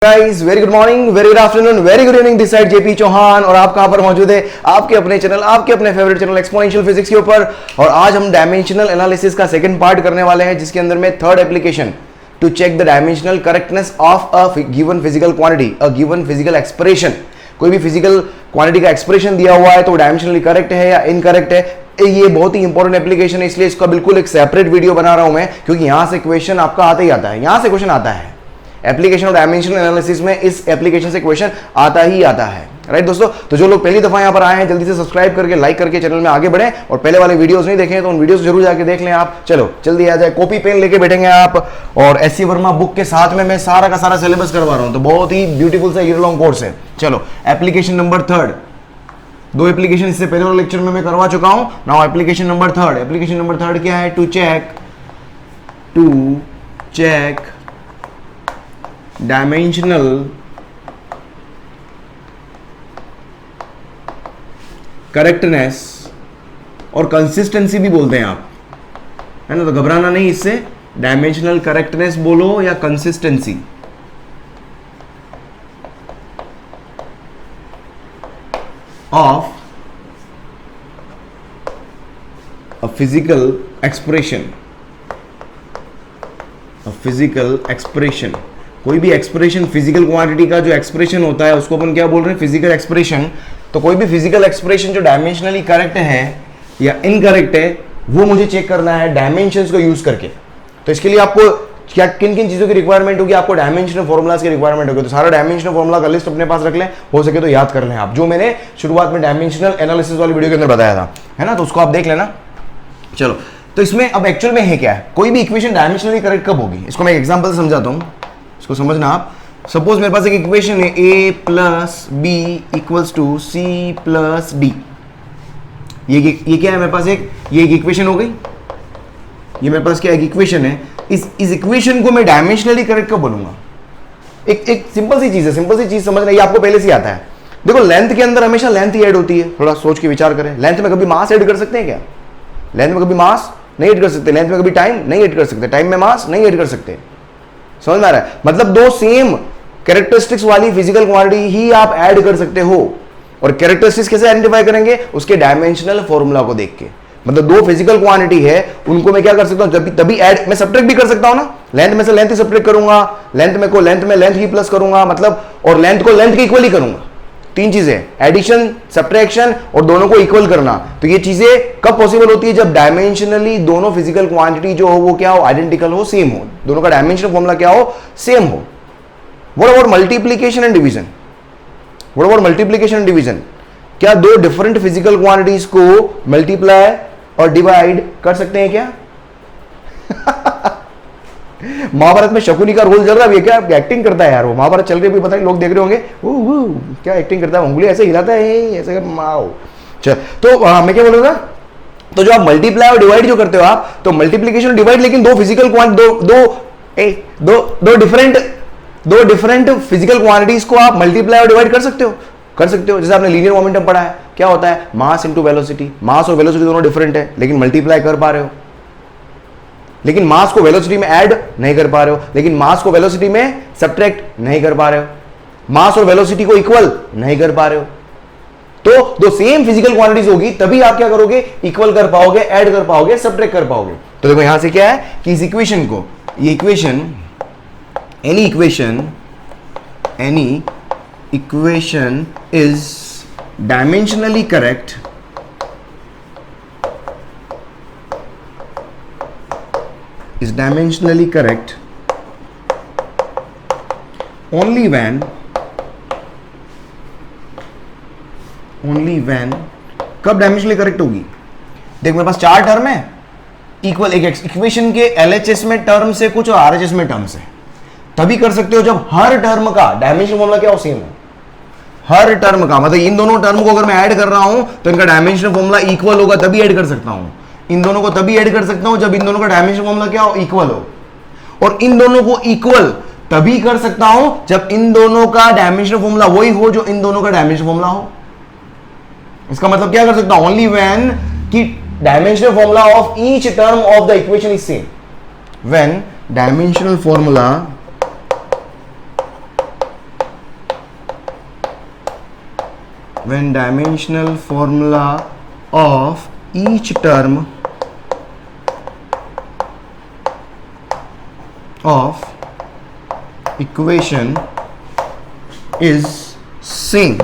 Guys very good morning, very good afternoon, very good evening. This side JP Chauhan और आप कहां पर मौजूद है? आपके अपने चैनल, आपके अपने फेवरेट चैनल एक्सपोनेंशियल फिजिक्स के ऊपर। और आज हम डायमेंशनल एनालिसिस का सेकंड पार्ट करने वाले हैं, जिसके अंदर में third application to check the dimensional correctness of a given physical quantity, a given physical expression. कोई भी फिजिकल क्वांटिटी का एक्सप्रेशन दिया हुआ है तो डायमेंशनली करेक्ट है या इनकरेक्ट है। ये बहुत ही इंपॉर्टेंट एप्लीकेशन है, इसलिए इसका बिल्कुल एक सेपरेट वीडियो बना रहा हूं मैं, क्योंकि यहां से क्वेश्चन आपका आता ही आता है। यहां से क्वेश्चन आता है एप्लीकेशन ऑफ डायमेंशनल एनालिसिस में, इस एप्लीकेशन से क्वेश्चन आता ही आता है। राइट दोस्तों, तो जो लोग पहली दफा यहां पर आए हैं, जल्दी से सब्सक्राइब करके लाइक करके चैनल में आगे बढ़ें, और पहले वाले वीडियोस नहीं देखे तो उन वीडियोस जरूर जाके देख लें आप। चलो जल्दी आ जाए, कॉपी पेन लेके बैठेंगे आप, और एससी वर्मा बुक के साथ में मैं सारा का सारा सिलेबस करवा रहा हूं, तो बहुत ही ब्यूटीफुल सा ईयर लॉन्ग कोर्स है। चलो एप्लीकेशन नंबर थर्ड, दो एप्लीकेशन इससे पहले वाले लेक्चर में मैं करवा चुका हूं। Now application number third. Application number third क्या है? टू चेक डायमेंशनल करेक्टनेस और कंसिस्टेंसी भी बोलते हैं आप, है ना, तो घबराना नहीं इससे। डायमेंशनल करेक्टनेस बोलो या consistency, of a physical expression. कोई भी एक्सप्रेशन, फिजिकल क्वांटिटी का जो एक्सप्रेशन होता है उसको अपन क्या बोल रहे हैं? Physical expression. तो कोई भी फिजिकल एक्सप्रेशन जो डायमेंशनली करेक्ट है या इनकरेक्ट है, वो मुझे चेक करना है डायमेंशंस को यूज करके। तो इसके लिए आपको क्या किन किन चीजों की रिक्वायरमेंट होगी? आपको डायमेंशनल फॉर्मुलाज की रिक्वायरमेंट होगी। तो सारा डायमेंशनल फॉर्मुला का लिस्ट अपने पास रख लें, हो सके तो याद कर लें आप, जो मैंने शुरुआत में डायमेंशनल एनालिसिस वाली वीडियो के अंदर बताया था, है ना, तो उसको आप देख लेना। चलो, तो इसमें अब एक्चुअल में है क्या है? कोई भी इक्वेशन डायमेंशनली करेक्ट कब होगी? इसको मैं एक एग्जांपल से समझाता हूं, इसको समझना आप। सपोज मेरे पास एक इक्वेशन है, a plus B equals to C plus D. ये क्या है मेरे पास? ये एक इक्वेशन हो गई। ये मेरे पास क्या है? इक्वेशन है। इस इक्वेशन को मैं डायमेंशनली करेक्ट कब बोलूंगा? एक सिंपल सी चीज है, सिंपल सी चीज समझना, ये आपको पहले से आता है। देखो, लेंथ के अंदर हमेशा लेंथ ही ऐड होती है। थोड़ा सोच के विचार करें, लेंथ में कभी मास ऐड कर सकते हैं क्या? लेंथ में कभी मास नहीं ऐड कर सकते। लेंथ में कभी टाइम नहीं ऐड कर सकते। टाइम में मास नहीं ऐड कर सकते। समझ में आ रहा है? मतलब दो सेम कैरेक्टरिस्टिक्स वाली फिजिकल क्वांटिटी ही आप ऐड कर सकते हो। और कैरेक्टरिस्टिक्स कैसे आइडेंटिफाई करेंगे? उसके डायमेंशनल फॉर्मूला को देख के। मतलब दो फिजिकल क्वांटिटी है, उनको मैं क्या कर सकता हूं? तभी ऐड, मैं सब्ट्रैक्ट भी कर सकता हूं ना। लेंथ में से लेंथ ही सब्ट्रैक्ट करूंगा, लेंथ में लेंथ ही प्लस करूंगा, मतलब, और लेंथ को लेंथ के इक्वल ही करूंगा। तीन चीजें, एडिशन, सब्ट्रैक्शन और दोनों को इक्वल करना। तो ये चीजें कब पॉसिबल होती है? जब डायमेंशनली दोनों फिजिकल क्वांटिटी जो हो वो क्या हो? आइडेंटिकल हो, सेम हो। दोनों का डायमेंशनल फॉर्मूला क्या हो? सेम हो। What about multiplication and division? What about multiplication and division? क्या दो डिफरेंट फिजिकल क्वांटिटीज को मल्टीप्लाई और डिवाइड कर सकते हैं क्या? महाभारत में शकुनी का रोल चल रहा है, क्या एक्टिंग करता है यार वो। महाभारत चल रही है, पता नहीं लोग देख रहे होंगे, क्या एक्टिंग करता है, उंगली ऐसे हिलाता है, ऐसे माओ। चल, तो मैं क्या बोल रहा था? तो जो आप मल्टीप्लाई और डिवाइड जो करते हो आप, तो मल्टीप्लिकेशन डिवाइड, लेकिन दो फिजिकल दो डिफरेंट फिजिकल क्वांटिटीज को आप मल्टीप्लाई और डिवाइड कर सकते हो। जैसे आपने लीनियर मोमेंटम पढ़ा है, क्या होता है? Mass into velocity. मास और वेलोसिटी दोनों डिफरेंट है, लेकिन मल्टीप्लाई कर पा रहे हो। लेकिन मास को वेलोसिटी में ऐड नहीं कर पा रहे हो, लेकिन मास को वेलोसिटी में सब्ट्रैक्ट नहीं कर पा रहे हो, मास और वेलोसिटी को इक्वल नहीं कर पा रहे हो। तो दो सेम फिजिकल क्वांटिटीज होगी, तभी आप क्या करोगे? इक्वल कर पाओगे, ऐड कर पाओगे, सब्ट्रैक्ट कर पाओगे। तो देखो यहां से क्या है कि इस इक्वेशन को, ये equation, any equation is dimensionally correct only when कब डायमेंशनली करेक्ट होगी? देख, मेरे पास चार टर्म है इक्वल। एक इक्वेशन के एलएचएस में टर्म से कुछ और आरएचएस में टर्म से। तभी कर सकते हो जब हर टर्म का डायमेंशनल फॉर्मूला क्या हो? सेम हो। हर टर्म का मतलब इन दोनों टर्म को अगर मैं ऐड कर रहा हूं तो इनका डायमेंशनल फॉर्मूला इक्वल होगा, तभी ऐड कर सकता हूं। इन दोनों को तभी ऐड कर सकता हूं जब इन दोनों का डायमेंशनल फॉर्मूला क्या हो? इक्वल हो। और इन दोनों को इक्वल तभी कर सकता हूं जब इन दोनों का डायमेंशनल फॉर्मूला वही हो जो इन दोनों का डायमेंशनल फॉर्मूला हो। इसका मतलब क्या कर सकता हूं? ओनली व्हेन कि dimensional formula of each term of the equation is same. When dimensional formula when dimensional formula of each term of equation is same।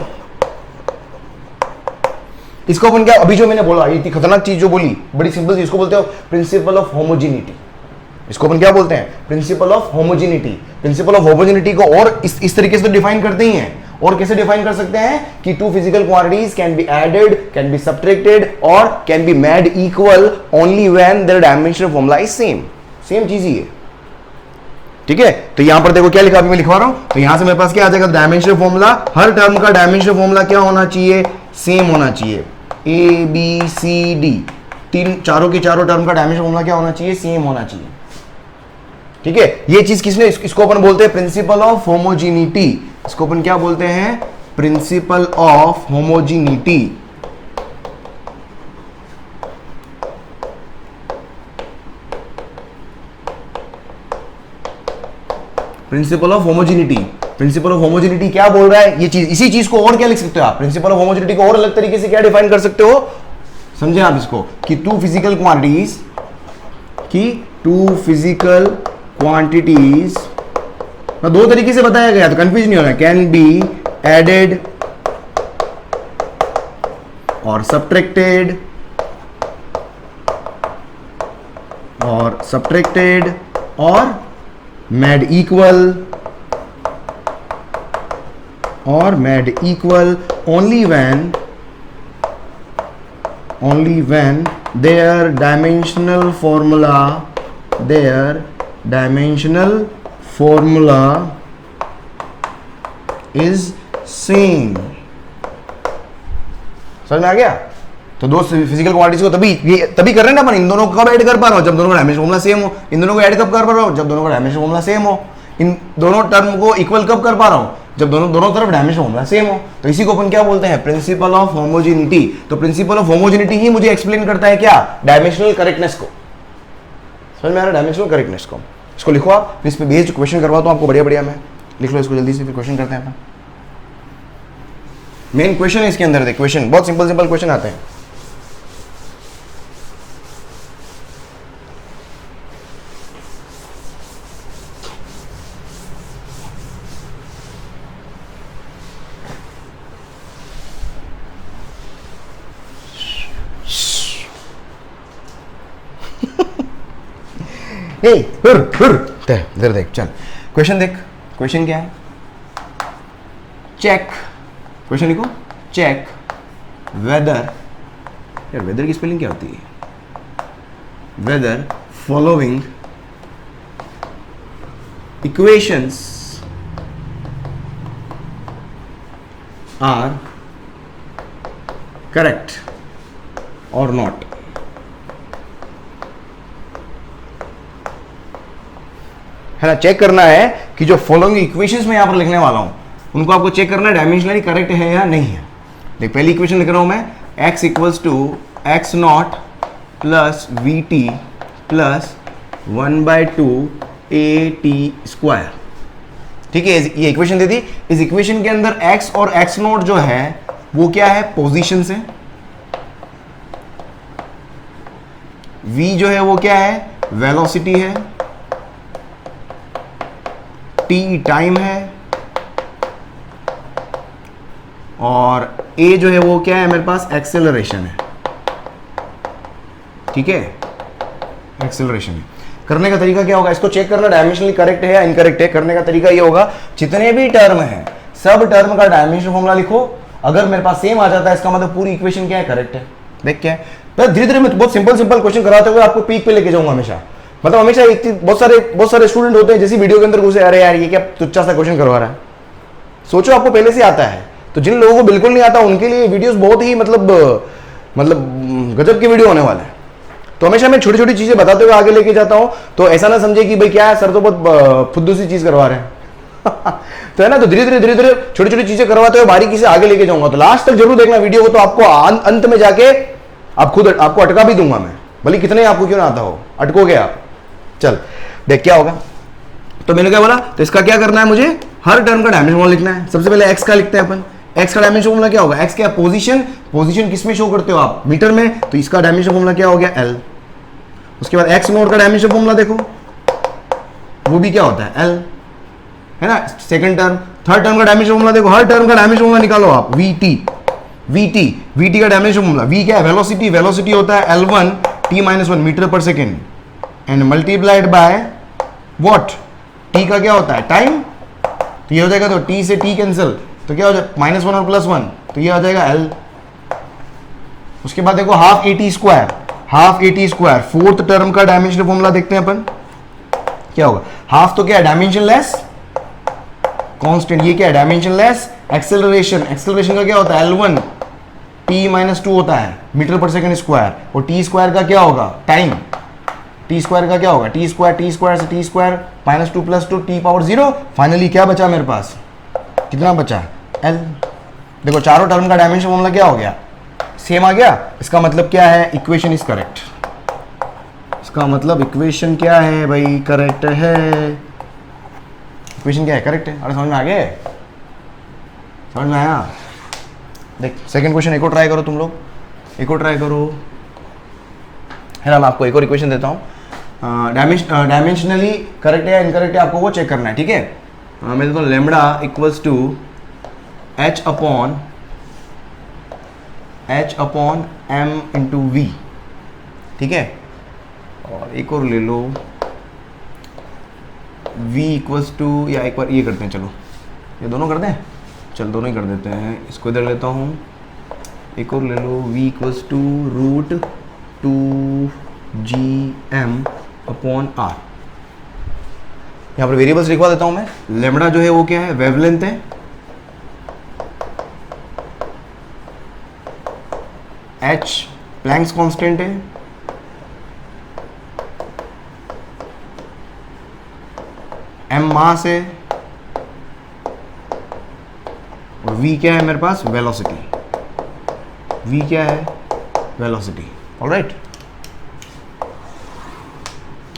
इसको अपन क्या, अभी जो मैंने बोला, ये इतनी खतरनाक चीज जो बोली, बड़ी सिंपल चीज, इसको बोलते हो प्रिंसिपल ऑफ होमोजेनिटी। इसको अपन क्या बोलते हैं? Principle of homogeneity. Principle of homogeneity को और इस तरीके से तो डिफाइन करते ही हैं, और कैसे डिफाइन कर सकते हैं कि two physical quantities can be added, can be subtracted और can be made equal only when their dimensional formula is same. Same चीज ही है, ठीक है। तो यहां पर देखो क्या लिखा, अभी मैं लिखवा रहा हूं, तो यहां से मेरे पास क्या आ जाएगा? डायमेंशनल फॉर्मूला, हर टर्म का डायमेंशनल फॉर्मूला क्या होना चाहिए? सेम होना चाहिए। ए बी सी डी, तीन चारों के चारों टर्म का डायमेंशनल फॉर्मूला क्या होना चाहिए? सेम होना चाहिए, ठीक है। ये चीज किसने, इसको अपन बोलते हैं प्रिंसिपल ऑफ होमोजेनिटी। इसको अपन क्या बोलते हैं? Principle of homogeneity. Principle of homogeneity. Principle of homogeneity क्या बोल रहा है? ये चीज, इसी चीज को और क्या लिख सकते हो आप? प्रिंसिपल ऑफ होमोजेनिटी को और अलग तरीके से क्या डिफाइन कर सकते हो? समझे आप इसको, कि टू फिजिकल क्वांटिटीज, कि टू फिजिकल क्वांटिटीज दो तरीके से बताया गया, तो कंफ्यूज नहीं होना, कैन बी एडेड और सब्ट्रैक्टेड और made equal only when their dimensional formula is same। समझ में आ गया? तो दो फिजिकल क्वांटिटीज को तभी कर रहे हैं ना अपन, इन दोनों को कब ऐड कर पा रहा हूं? जब दोनों का डायमेंशन फॉर्मूला सेम हो। इन दोनों को ऐड कब कर पा रहा हूं? जब दोनों का डायमेंशन फॉर्मूला सेम हो। इन दोनों टर्म को इक्वल कब कर पा रहा हूं? जब दोनों तरफ डायमेंशन फॉर्मूला सेम हो। तो इसी को अपन क्या बोलते हैं? Principle of homogeneity. तो प्रिंसिपल ऑफ होमोजेनिटी ही मुझे एक्सप्लेन करता है क्या? डायमेंशनल करेक्टनेस को। समझ में आ रहा है? डायमेंशनल करेक्टनेस को। इसको लिखो आप, इस पे बेस्ड क्वेश्चन करवाता हूं आपको, बढ़िया मैं लिख लो इसको जल्दी से, फिर क्वेश्चन करते हैं अपन। मेन क्वेश्चन है इसके अंदर, देख क्वेश्चन बहुत सिंपल क्वेश्चन आते हैं। इधर देख, चल क्वेश्चन देख। क्वेश्चन क्या है? चेक, क्वेश्चन लिखो, चेक वेदर, यार वेदर की स्पेलिंग क्या होती है? Whether following equations are correct और नॉट। है ना, चेक करना है कि जो फॉलोइंग इक्वेशंस में यहां पर लिखने वाला हूं उनको आपको चेक करना है डायमेंशनली करेक्ट है या नहीं है। देख पहली इक्वेशन लिख रहा हूं मैं, x equals to X naught plus V T plus 1/2 AT²। ठीक है, ये इक्वेशन दे दी। इस इक्वेशन के अंदर x और x नॉट जो है वो क्या है? पोजीशन से। v जो है वो क्या है? वेलोसिटी है। t टाइम है। और a जो है वो क्या है मेरे पास? एक्सेलरेशन है। ठीक है, एक्सेलरेशन है। करने का तरीका क्या होगा? इसको चेक करना डायमेंशनली करेक्ट है या इनकरेक्ट है। करने का तरीका ये होगा, जितने भी टर्म हैं सब टर्म का डायमेंशन फॉर्मूला लिखो। अगर मेरे पास सेम आ जाता है इसका मतलब पूरी इक्वेशन क्या है? करेक्ट है। देख क्या है, तो धीरे धीरे मैं बहुत सिंपल क्वेश्चन कराते हुए आपको पीक पे लेके जाऊंगा हमेशा। मतलब हमेशा एक चीज, बहुत सारे स्टूडेंट होते हैं जैसी वीडियो के अंदर घुसे, अरे यार ये क्या तुच्चा सा क्वेश्चन करवा रहा है। सोचो आपको पहले से आता है, तो जिन लोगों को बिल्कुल नहीं आता उनके लिए वीडियोस बहुत ही मतलब गजब की वीडियो होने वाला है। तो हमेशा मैं छोटी छोटी चीजें बताते हुए आगे लेके जाता हूं, तो ऐसा ना समझे कि भाई क्या है सर तो बहुत फुद्दू सी चीज करवा रहे हैं तो है ना, तो धीरे धीरे छोटी छोटी चीजें करवाते हुए बारीकी से आगे लेके जाऊंगा। तो लास्ट तक जरूर देखना वीडियो को, तो आपको अंत में जाके आपको अटका भी दूंगा मैं, भले कितने आपको क्यों ना आता हो, अटकोगे आप। चल देख क्या होगा। तो मैंने क्या बोला, तो इसका क्या करना है मुझे? हर टर्म का डायमेंशन लिखना है। सबसे पहले x का लिखते हैं अपन। एक्स का डायमेंशन फॉर्मूला क्या होगा, एक्स क्या पोजीशन, पोजीशन किस में शो करते हो आप, मीटर में, तो इसका डायमेंशन फॉर्मूला क्या हो गया एल। उसके बाद एक्स नोट का डायमेंशन फॉर्मूला देखो, वो भी क्या होता है एल, है ना। सेकंड टर्म, थर्ड टर्म का डायमेंशन फॉर्मूला देखो, हर टर्म का डायमेंशन फॉर्मूला निकालो आप, वीटी, वीटी, वीटी का डायमेंशन फॉर्मूला, वी क्या है वेलोसिटी, वेलोसिटी होता है L1 t-1 मीटर पर second and multiplied by what, T का क्या होता है टाइम, तो ये हो जाएगा, तो टी से टी कैंसिल, तो क्या हो जाएगा -1 और +1, तो ये आ जाएगा L। उसके बाद देखो half A T square, half A T square, fourth term का डायमेंशन फॉर्मूला देखते हैं अपन, क्या होगा, हाफ तो क्या है डायमेंशन लेस कांस्टेंट, ये क्या है डायमेंशन लेस एक्सेलरेशन, एक्सेलरेशन का क्या होता है L1 t-2 होता है मीटर पर सेकंड स्क्वायर, और टी स्क्वायर का क्या होगा टाइम, टी स्क्वायर का क्या होगा टी स्क्वायर से टी स्क्वायर -2 + 2 t⁻0, फाइनली क्या बचा मेरे पास, कितना बचा L। देखो चारों टर्म का डायमेंशन फॉर्मूला क्या हो गया सेम आ गया, इसका मतलब क्या है इक्वेशन इज करेक्ट, इसका मतलब इक्वेशन क्या है भाई करेक्ट है, इक्वेशन क्या है करेक्ट है। अरे समझ में आ गए, समझ में आया। देख सेकंड क्वेश्चन एक और ट्राई करो तुम लोग, एक और ट्राई करो, है ना। मैं आपको एक और इक्वेशन देता हूँ, डायमेंशनली करेक्ट है या इनकरेक्ट है आपको वो चेक करना है, ठीक है। मैं देता हूँ lambda equals to h upon m into V, ठीक है। और एक और ले लो v इक्वल्स टू, या एक बार ये करते हैं, चलो ये दोनों कर दें, चल दोनों ही कर देते हैं, इसको इधर लेता हूँ, एक और ले लो v equals to √2gm upon r। यहाँ पर वेरिएबल्स लिखवा देता हूँ मैं, लेमडा जो है वो क्या है वेवलेंथ है, h प्लैंक्स कांस्टेंट है, m मास है, और v क्या है मेरे पास वेलोसिटी, v क्या है वेलोसिटी, ऑलराइट।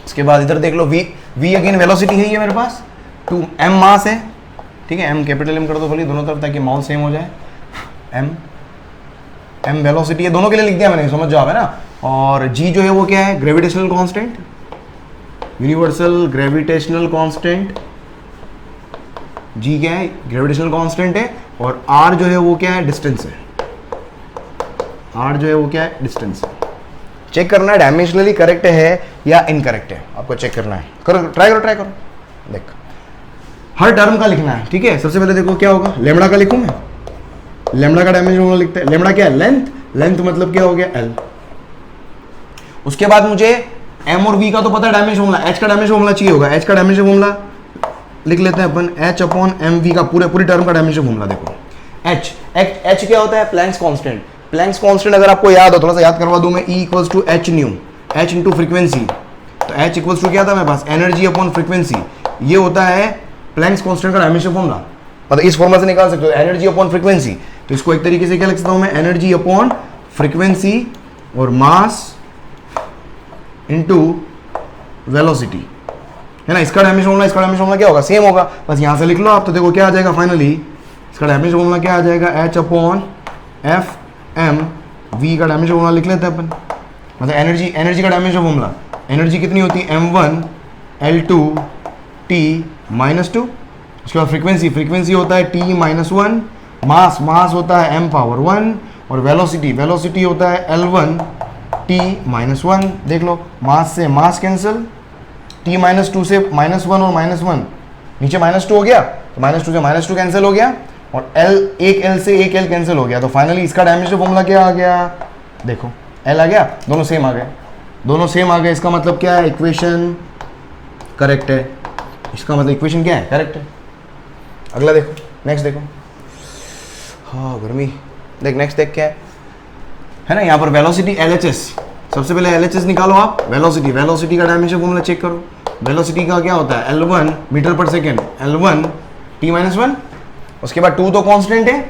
इसके बाद इधर देख लो v अगेन वेलोसिटी है ये मेरे पास, टू m मास है, ठीक है, m कैपिटल M कर दो बोलिए दोनों तरफ ताकि माउल सेम हो जाए, m वेलोसिटी है, दोनों के लिए लिख दिया मैंने, समझ जाओ है ना। और g जो है वो क्या है gravitational constant, universal gravitational constant, g क्या है ग्रेविटेशनल कांस्टेंट है, और r जो है वो क्या है डिस्टेंस है, r जो है वो क्या है डिस्टेंस है। चेक करना है डायमेंशनली करेक्ट है या इनकरेक्ट है, आपको चेक करना है, करो ट्राई करो ट्राई करो, देख हर टर्म का लिखना है, ठीक है। सबसे पहले देखो क्या होगा, लेमडा का लिखूं मैं, लेमडा का डायमेंशन लिखते हैं, लेमडा क्या है लेंथ, लेंथ मतलब क्या हो गया L। उसके बाद मुझे m और v का तो पता है डायमेंशन फॉर्मूला, h का डायमेंशन फॉर्मूला चाहिए होगा, h का डायमेंशन फॉर्मूला लिख लेते हैं अपन, h अपॉन mv का पूरी टर्म का डायमेंशन फॉर्मूला देखो, h क्या होता है प्लैंक्स कांस्टेंट, प्लैंक्स कांस्टेंट अगर आपको याद हो, थोड़ा सा याद करवा दूं मैं, E equals to h nu, h into frequency, तो h इक्वल्स टू क्या था मेरे पास एनर्जी अपॉन फ्रीक्वेंसी, ये होता है प्लैंक्स कांस्टेंट का डायमेंशन फॉर्मूला, मतलब इस फॉर्मूला से निकाल सकते हो एनर्जी अपॉन फ्रीक्वेंसी। तो इसको एक तरीके से क्या लिख सकता हूं मैं, एनर्जी अपॉन फ्रीक्वेंसी और मास इनटू वेलोसिटी, है ना। इसका डायमेंशन फॉर्मूला, इसका डायमेंशन फॉर्मूला क्या होगा सेम होगा, बस यहां से लिख लो आप, तो देखो क्या आ जाएगा फाइनली, इसका डायमेंशन फॉर्मूला क्या आ जाएगा h upon F M, v का डायमेंशन फॉर्मूला लिख लेते हैं अपन, मतलब एनर्जी का डायमेंशन फॉर्मूला, एनर्जी कितनी होती है m1 L2 t-2, उसके बाद फ्रीक्वेंसी होता है t-1, मास होता है m⁻1, और वेलोसिटी होता है L1 t-1। देख लो मास से मास कैंसिल, t-2 से -1 और -1 नीचे -2 हो गया, तो -2 से -2 कैंसिल हो गया, और एक L से एक L कैंसिल हो गया, तो फाइनली इसका डायमेंशन फॉर्मूला क्या आ गया, देखो L आ गया, दोनों सेम आ गए, इसका मतलब क्या है इक्वेशन करेक्ट है, इसका मतलब इक्वेशन क्या है करेक्ट है। अगला देखो, नेक्स्ट देखो, हाँ गर्मी, देख नेक्स्ट देख क्या है ना, यहाँ पर वेलोसिटी LHS, सबसे पहले LHS निकालो आप, वेलोसिटी का डायमेंशन फॉर्मूला चेक करो, वेलोसिटी का क्या होता है L1 मीटर पर सेकेंड, L1 t-1, उसके बाद 2 तो कांस्टेंट है,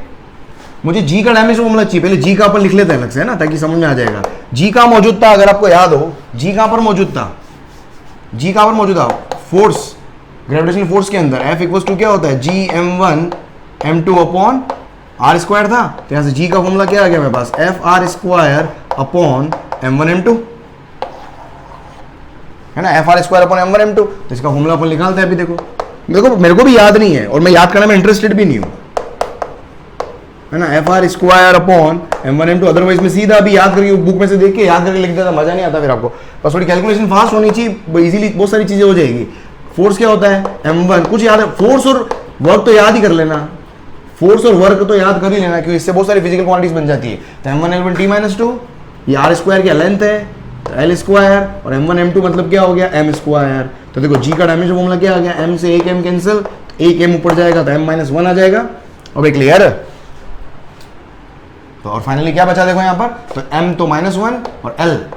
मुझे g का डायमेंशन फॉर्मूला चाहिए, पहले g का अपन लिख लेते हैं अलग से, है ना, ताकि समझ में आ जाएगा। g का मौजूद था, अगर आपको याद हो g कहाँ पर मौजूद था, फोर्स, ग्रेविटेशनल फोर्स के अंदर, F इक्वल्स टू क्या होता है Gm1 m2 upon are square था, तो यहाँ से जी का फॉर्मूला क्या आ गया मेरे पास, F R square upon m1m2, है ना, F R square upon m1m2। तो इसका फॉर्मूला अपन निकालते हैं। अभी देखो मेरे को भी याद नहीं है और मैं याद करने में इंटरेस्टेड भी नहीं हूँ, है ना, F R square upon m1m2। Otherwise मैं सीधा अभी याद करके बुक में से देख के याद करके लिख देता, मजा नहीं आता फिर आपको। बस थोड़ी कैलकुलेशन फास्ट होनी चाहिए, इजीली बहुत सारी चीजें हो जाएगी। फोर्स क्या होता है, m1 कुछ याद है, फोर्स और वर्क तो याद ही कर लेना, फोर्स और वर्क तो याद कर ही लेना, क्योंकि इससे बहुत सारी फिजिकल क्वांटिटीज बन जाती है। तो m1 L1 T-2, ये आर स्क्वायर की लेंथ है, तो एल स्क्वायर, और m1 m2 मतलब क्या हो गया, m स्क्वायर। तो देखो जी का डायमेंशन फॉर्मूला क्या आ गया, m से एक m कैंसिल, एक m ऊपर जाएगा तो m-1 आ जाएगा। और क्लियर। तो और फाइनली क्या बचा देखो यहाँ पर, तो m तो -1 और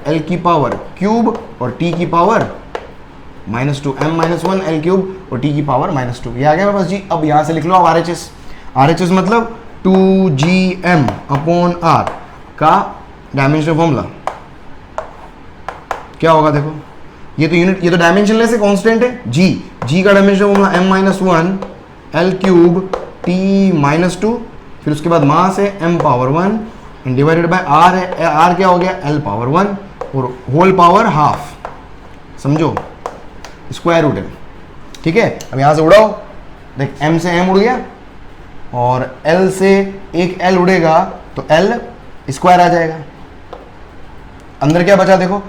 l की पावर क्यूब और t की पावर -2, m-1 l क्यूब और t की पावर -2, ये आ गया मेरे पास जी। अब यहाँ से लिख लो आप RHS मतलब 2gm अपॉन r का डायमेंशन फॉर्मूला क्या होगा देखो, ये तो यूनिट, ये तो डायमेंशनलेस है, कांस्टेंट है। जी का dimension formula m-1 l cube t-2, फिर उसके बाद मास है m power 1 divided by r है, r क्या हो गया l पावर 1 और होल पावर हाफ, समझो स्क्वायर रूट है, ठीक है। अब यहाँ से उड़ाओ, देख m से m उड़ गया और l से एक l उड़ेगा तो l स्क्वायर आ जाएगा। अंदर क्या बचा देखो,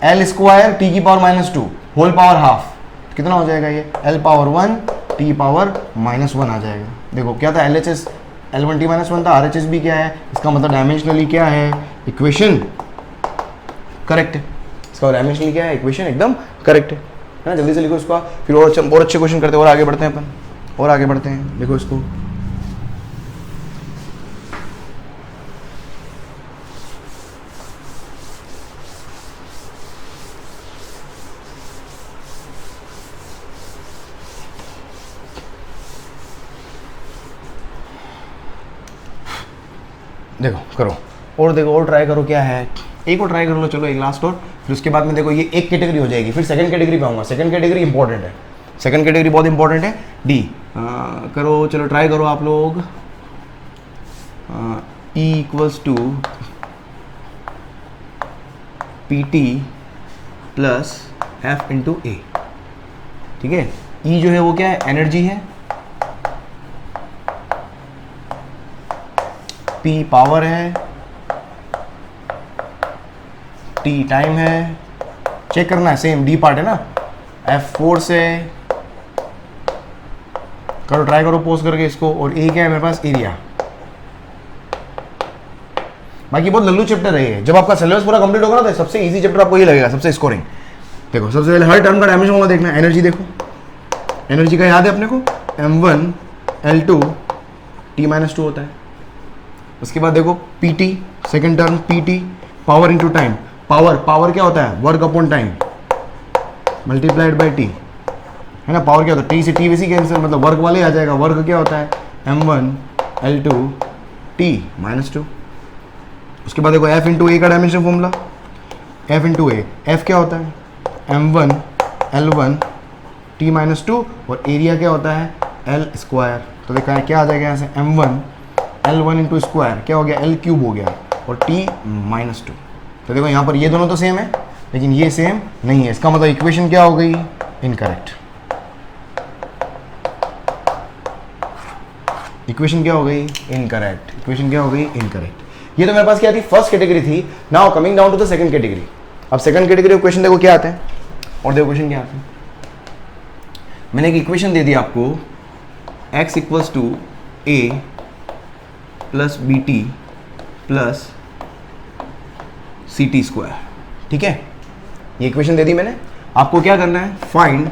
l स्क्वायर t की पावर -2 होल पावर हाफ, कितना हो जाएगा ये, l पावर 1 t पावर -1 आ जाएगा। देखो क्या था, LHS L1 T-1 था, RHS भी क्या है, इसका मतलब डायमेंशनली क्या है, इक्वेशन करेक्ट है, इसका डायमेंशनली क्या है, इक्वेशन एकदम करेक्ट है ना। जल्दी से लिखो इसको, फिर और अच्छे क्वेश्चन करते हैं, और आगे बढ़ते हैं अपन, और आगे बढ़ते हैं। देखो इसको, देखो करो और देखो और ट्राई करो, क्या है, एक और ट्राई कर लो, चलो एक लास्ट और, फिर उसके बाद में देखो ये एक कैटेगरी हो जाएगी, फिर सेकंड कैटेगरी पे आऊँगा। सेकंड कैटेगरी इंपॉर्टेंट है, सेकंड कैटेगरी बहुत इंपॉर्टेंट है। डी करो, चलो ट्राई करो आप लोग। E equals to PT plus F into A, ठीक है। E जो है वो क्या है, एनर्जी है, P पावर है, T टाइम है, चेक करना है, सेम D पार्ट है ना, F फोर्स है, करो ट्राई करो पोज करके इसको। और A क्या है मेरे पास, एरिया। बाकी बहुत लल्लू चैप्टर है ये, जब आपका सिलेबस पूरा कंप्लीट होगा ना तो सबसे इजी चैप्टर आपको ये लगेगा, सबसे स्कोरिंग। देखो सबसे पहले हर टर्म का डायमेंशन होगा देखना, एनर्जी देखो, एनर्जी का याद है अपने को, m1 L2 T-2 होता है। उसके बाद देखो PT, second term PT, power into time, power क्या होता है, work upon time multiplied by T, है ना। पावर क्या होता है, T से T वैसे कैंसिल, मतलब वर्क वाले आ जाएगा। वर्क क्या होता है, m1 L2 T-2। उसके बाद देखो F इंटू ए का डायमेंशन फॉर्मूला, F इंटू ए, F क्या होता है, m1 L1 T-2 और एरिया क्या होता है, L स्क्वायर। तो देखा है क्या आ जाएगा यहाँ से, m1 L1 इंटू स्क्वायर क्या हो गया, L क्यूब हो गया और T-2। तो देखो यहाँ पर ये दोनों तो सेम है, लेकिन ये सेम नहीं है, इसका मतलब इक्वेशन क्या हो गई, इनकरेक्ट। इक्वेशन क्या हो गई, इनकरेक्ट। इक्वेशन क्या हो गई, इनकरेक्ट। ये तो मेरे पास क्या थी, फर्स्ट कैटेगरी थी। Now coming down to the second category. अब सेकंड कैटेगरी क्वेश्चन देखो क्या आते हैं, और देखो क्वेश्चन क्या आते हैं। मैंने एक इक्वेशन दे दी आपको, x equals to a plus BT plus CT square, ठीक है। ये इक्वेशन दे दी मैंने, आपको क्या करना है, find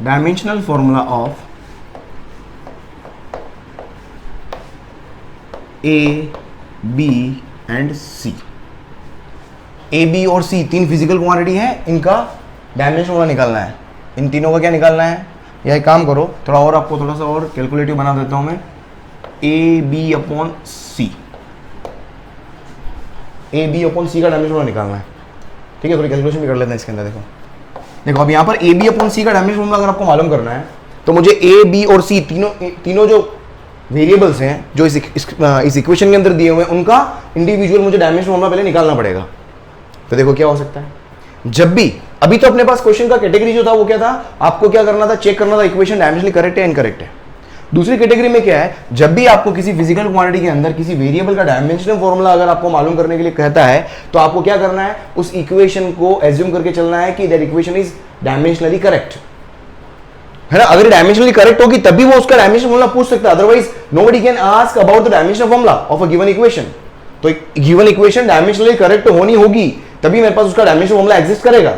dimensional formula of A, B and C। A, B और C तीन फिजिकल क्वांटिटी है, इनका डायमेंशन फॉर्मूला निकालना है। इन तीनों का क्या निकालना है, या एक काम करो, थोड़ा और आपको थोड़ा सा और कैलकुलेटिव बना देता हूं मैं। A B upon C, A B upon C का डायमेंशन निकालना है, ठीक है। थोड़ी कैलकुलेशन भी कर लेते हैं इसके अंदर। देखो अब यहाँ पर ए बी अपॉन सी का डायमेंशन अगर आपको मालूम करना है, तो मुझे ए, बी और सी तीनों जो वेरिएबल्स हैं जो इस इक्वेशन के अंदर दिए हुए हैं, उनका इंडिविजुअल मुझे डायमेंशन फॉर्मूला पहले निकालना पड़ेगा। तो देखो क्या हो सकता है, जब भी अभी तो अपने पास क्वेश्चन का कैटेगरी जो था वो क्या था, आपको क्या करना था, चेक करना था इक्वेशन डायमेंशनली करेक्ट है इनकरेक्ट है। दूसरी कैटेगरी में क्या है, जब भी आपको किसी फिजिकल क्वांटिटी के अंदर किसी वेरिएबल का डायमेंशनल फॉर्मूला अगर आपको मालूम करने के लिए कहता है, तो आपको क्या करना है, उस इक्वेशन को एज्यूम करके चलना है कि that equation is dimensionally correct, है ना। अगर डायमेंशनली करेक्ट होगी तभी वो उसका डायमेंशन फॉर्मूला पूछ सकता है, otherwise nobody can ask about the dimensional formula of a given equation. तो गिवन इक्वेशन डायमेंशनली करेक्ट होनी होगी तभी मेरे पास उसका डायमेंशनल फॉर्मूला एग्जिस्ट करेगा,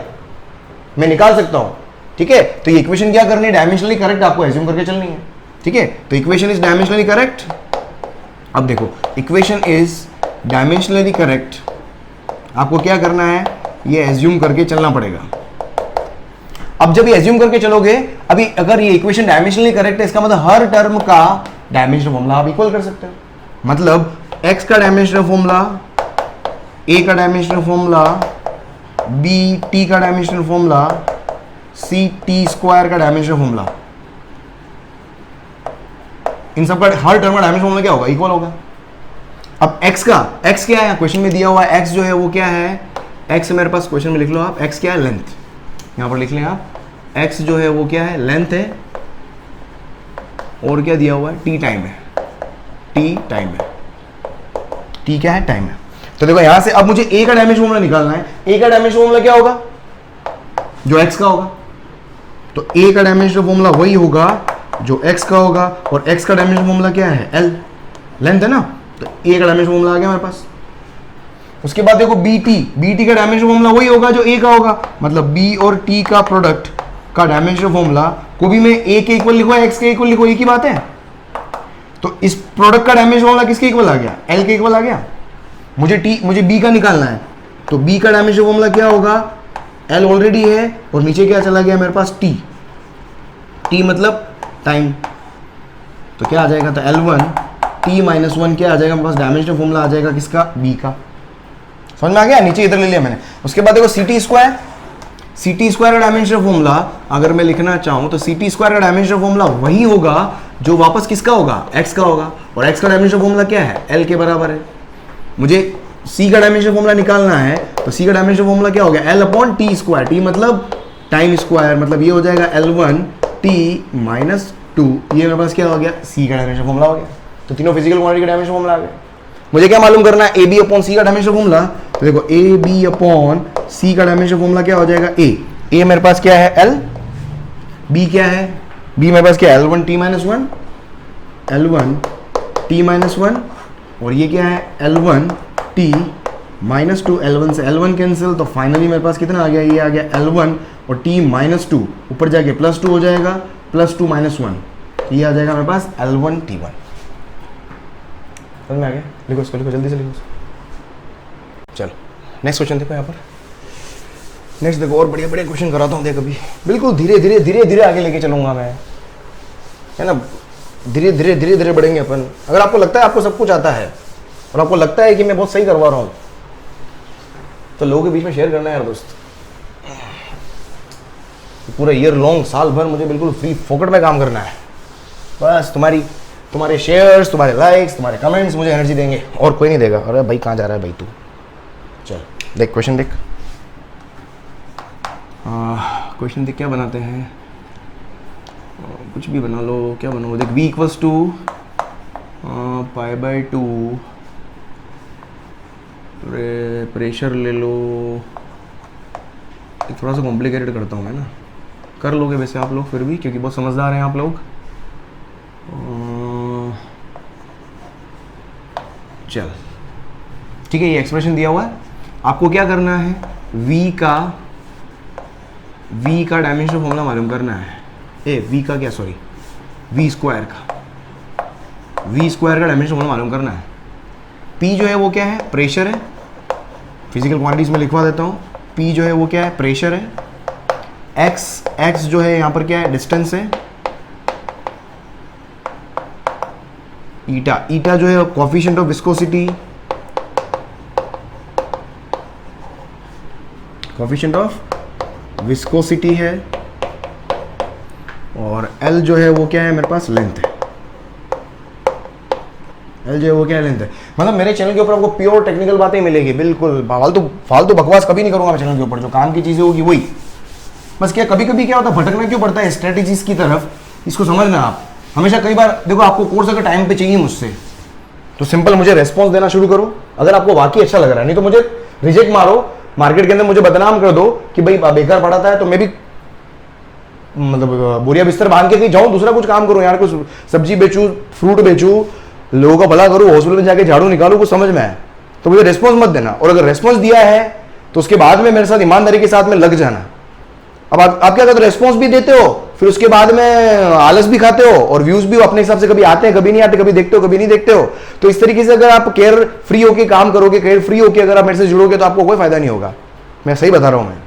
मैं निकाल सकता हूं, ठीक है। तो ये इक्वेशन क्या करनी है, डायमेंशनली करेक्ट आपको एज्यूम करके चलनी है, ठीक है। तो इक्वेशन इज डायमेंशनली करेक्ट। अब देखो इक्वेशन इज डायमेंशनली करेक्ट, आपको क्या करना है, ये एज्यूम करके चलना पड़ेगा। अब जब ये एज्यूम करके चलोगे, अभी अगर ये इक्वेशन डायमेंशनली करेक्ट है, इसका मतलब हर टर्म का डायमेंशनल फॉर्मूला आप इक्वल कर सकते हो। मतलब x का डायमेंशनल फॉर्मूला, a का डायमेंशनल फॉर्मूला, b t का dimensional formula, c t square का डायमेंशनल फॉर्मूला, इन सब का हर टर्म का डायमेंशनल फॉर्मूला क्या होगा, इक्वल होगा। अब x का, x क्या है, क्वेश्चन में दिया हुआ है x जो है वो क्या है, x मेरे पास क्वेश्चन में लिख लो आप, x क्या है, लेंथ, यहां पर लिख लें आप, x जो है वो क्या है, लेंथ है, और क्या दिया हुआ है, t टाइम है, t टाइम है, t क्या है, टाइम है। तो देखो यहां से अब मुझे a का डायमेंशन फॉर्मूला निकालना है, a का डायमेंशन फॉर्मूला क्या होगा, जो x का होगा। तो a का डायमेंशन फॉर्मूला वही होगा जो x का होगा, और x का डायमेंशन फॉर्मूला क्या है, l, लेंथ है ना। तो a का डायमेंशन फॉर्मूला आ गया मेरे पास। उसके बाद देखो bt का डायमेंशन फॉर्मूला वही होगा जो a का होगा, मतलब b और t का प्रोडक्ट का डायमेंशन फॉर्मूला को भी मैं a के इक्वल लिखो, x के इक्वल लिखो, एक ही बात है। तो इस प्रोडक्ट का डायमेंशन फॉर्मूला किसके इक्वल आ गया, l के इक्वल आ गया। मुझे b का निकालना है, तो b का डायमेंशन फॉर्मूला क्या होगा, l ऑलरेडी है, और नीचे क्या चला गया मेरे पास, t मतलब टाइम। तो क्या आ जाएगा, तो L1 t माइनस 1 क्या आ जाएगा मेरे पास, डायमेंशनल फॉर्मूला आ जाएगा किसका, b का। समझ में आ गया, नीचे इधर ले लिया मैंने। उसके बाद देखो ct स्क्वायर का डायमेंशनल फॉर्मूला अगर मैं लिखना चाहूं, तो ct स्क्वायर का डायमेंशनल फॉर्मूला वही होगा जो वापस किसका होगा, x का होगा, और x का डायमेंशनल फॉर्मूला क्या है, l के बराबर है। मुझे c का डायमेंशनल फॉर्मूला निकालना है, तो c का डायमेंशनल फॉर्मूला क्या हो गया, l upon t square, t मतलब टाइम स्क्वायर, मतलब ये हो जाएगा L1 t माइनस 2, ये मेरे पास क्या हो गया, c का डायमेंशनल फॉर्मूला हो गया। तो तीनों फिजिकल क्वांटिटी का डायमेंशनल फॉर्मूला आ गया। मुझे क्या मालूम करना है, ab अपॉन c का डायमेंशनल फॉर्मूला। तो देखो ab अपॉन c का डायमेंशनल फॉर्मूला क्या हो जाएगा, a मेरे पास क्या है, l, b क्या है, b मेरे पास क्या है, L1 t minus 1, L1 t minus 1, और ये क्या है, L1 t माइनस 2, L1 से L1 कैंसिल, तो फाइनली मेरे पास कितना आ गया, ये आ गया L1 और t माइनस 2, ऊपर जाके प्लस 2 हो जाएगा, प्लस 2 माइनस 1, ये आ जाएगा मेरे पास L1 t1। समझ में आ गया, लिखो इसको, लिखो जल्दी से लिखो। चलो नेक्स्ट क्वेश्चन देखो यहाँ पर, नेक्स्ट देखो, और बढ़िया बढ़िया क्वेश्चन कराता हूँ, देख अभी बिल्कुल धीरे धीरे आगे लेके चलूंगा मैं, है ना। धीरे धीरे बढ़ेंगे अपन। अगर आपको लगता है आपको सब कुछ आता है और आपको लगता है कि मैं बहुत सही करवा रहा हूँ, तो लोगों के बीच में शेयर करना है यार दोस्त। पूरा ईयर लॉन्ग, साल भर मुझे बिल्कुल फ्री फोकट में काम करना है। बस तुम्हारे शेयर्स, तुम्हारे लाइक्स, तुम्हारे कमेंट्स मुझे एनर्जी देंगे, और कोई नहीं देगा। अरे भाई कहाँ जा रहा है भाई तू, चल देख क्वेश्चन देख, क्वेश्चन देख क्या बनाते हैं, कुछ भी बना लो, क्या बनाओ, देख v इक्वल्स टू π/2, प्रेशर ले लो। थोड़ा सा कॉम्प्लिकेटेड करता हूँ मैं ना, कर लोगे वैसे आप लोग फिर भी, क्योंकि बहुत समझदार हैं आप लोग। चल ठीक है, ये एक्सप्रेशन दिया हुआ है, आपको क्या करना है, v का डायमेंशनल फॉर्मूला मालूम करना है। v का क्या, सॉरी v स्क्वायर का डायमेंशनल फॉर्मूला मालूम करना है। p जो है वो क्या है, प्रेशर है, फिजिकल क्वांटिटीज में लिखवा देता हूँ। p जो है वो क्या है, प्रेशर है। x जो है यहाँ पर क्या है, डिस्टेंस है। ईटा जो है कोफिशिएंट ऑफ विस्कोसिटी, है, और एल जो है वो क्या है मेरे पास, लेंथ है। एल जो है वो क्या है, लेंथ है। मतलब मेरे चैनल के ऊपर आपको प्योर टेक्निकल बातें मिलेगी, बिल्कुल फालतू बकवास कभी नहीं करूंगा मैं चैनल के ऊपर। जो काम की चीजें होगी वही, बस क्या कभी कभी क्या होता है, भटकना क्यों पड़ता है स्ट्रेटेजीज की तरफ, इसको समझना आप। हमेशा कई बार देखो, आपको कोर्स अगर टाइम पे चाहिए मुझसे तो सिंपल मुझे रेस्पॉन्स देना शुरू करो, अगर आपको वाकई अच्छा लग रहा है। नहीं तो मुझे रिजेक्ट मारो, मार्केट के अंदर मुझे बदनाम कर दो कि भाई बेकार पढ़ाता है, तो मैं भी मतलब बोरिया बिस्तर बांध के कहीं जाऊं, दूसरा कुछ काम करूं यार, कुछ सब्जी बेचूं, फ्रूट बेचूं, लोगों का भला करूं, हॉस्पिटल में जाके झाड़ू निकालूं, कुछ समझ में आए तो मुझे रेस्पॉन्स मत देना। और अगर रेस्पॉन्स दिया है तो उसके बाद में मेरे साथ ईमानदारी के साथ में लग जाना। अब आप क्या करते हो, रेस्पॉन्स भी देते हो, फिर उसके बाद में आलस भी खाते हो, और व्यूज भी अपने हिसाब से कभी आते हैं कभी नहीं आते, कभी देखते हो कभी नहीं देखते हो। तो इस तरीके से अगर आप केयर फ्री होकर काम करोगे, केयर फ्री होकर अगर आप मेरे से जुड़ोगे तो आपको कोई फायदा नहीं होगा, मैं सही बता रहा हूं मैं,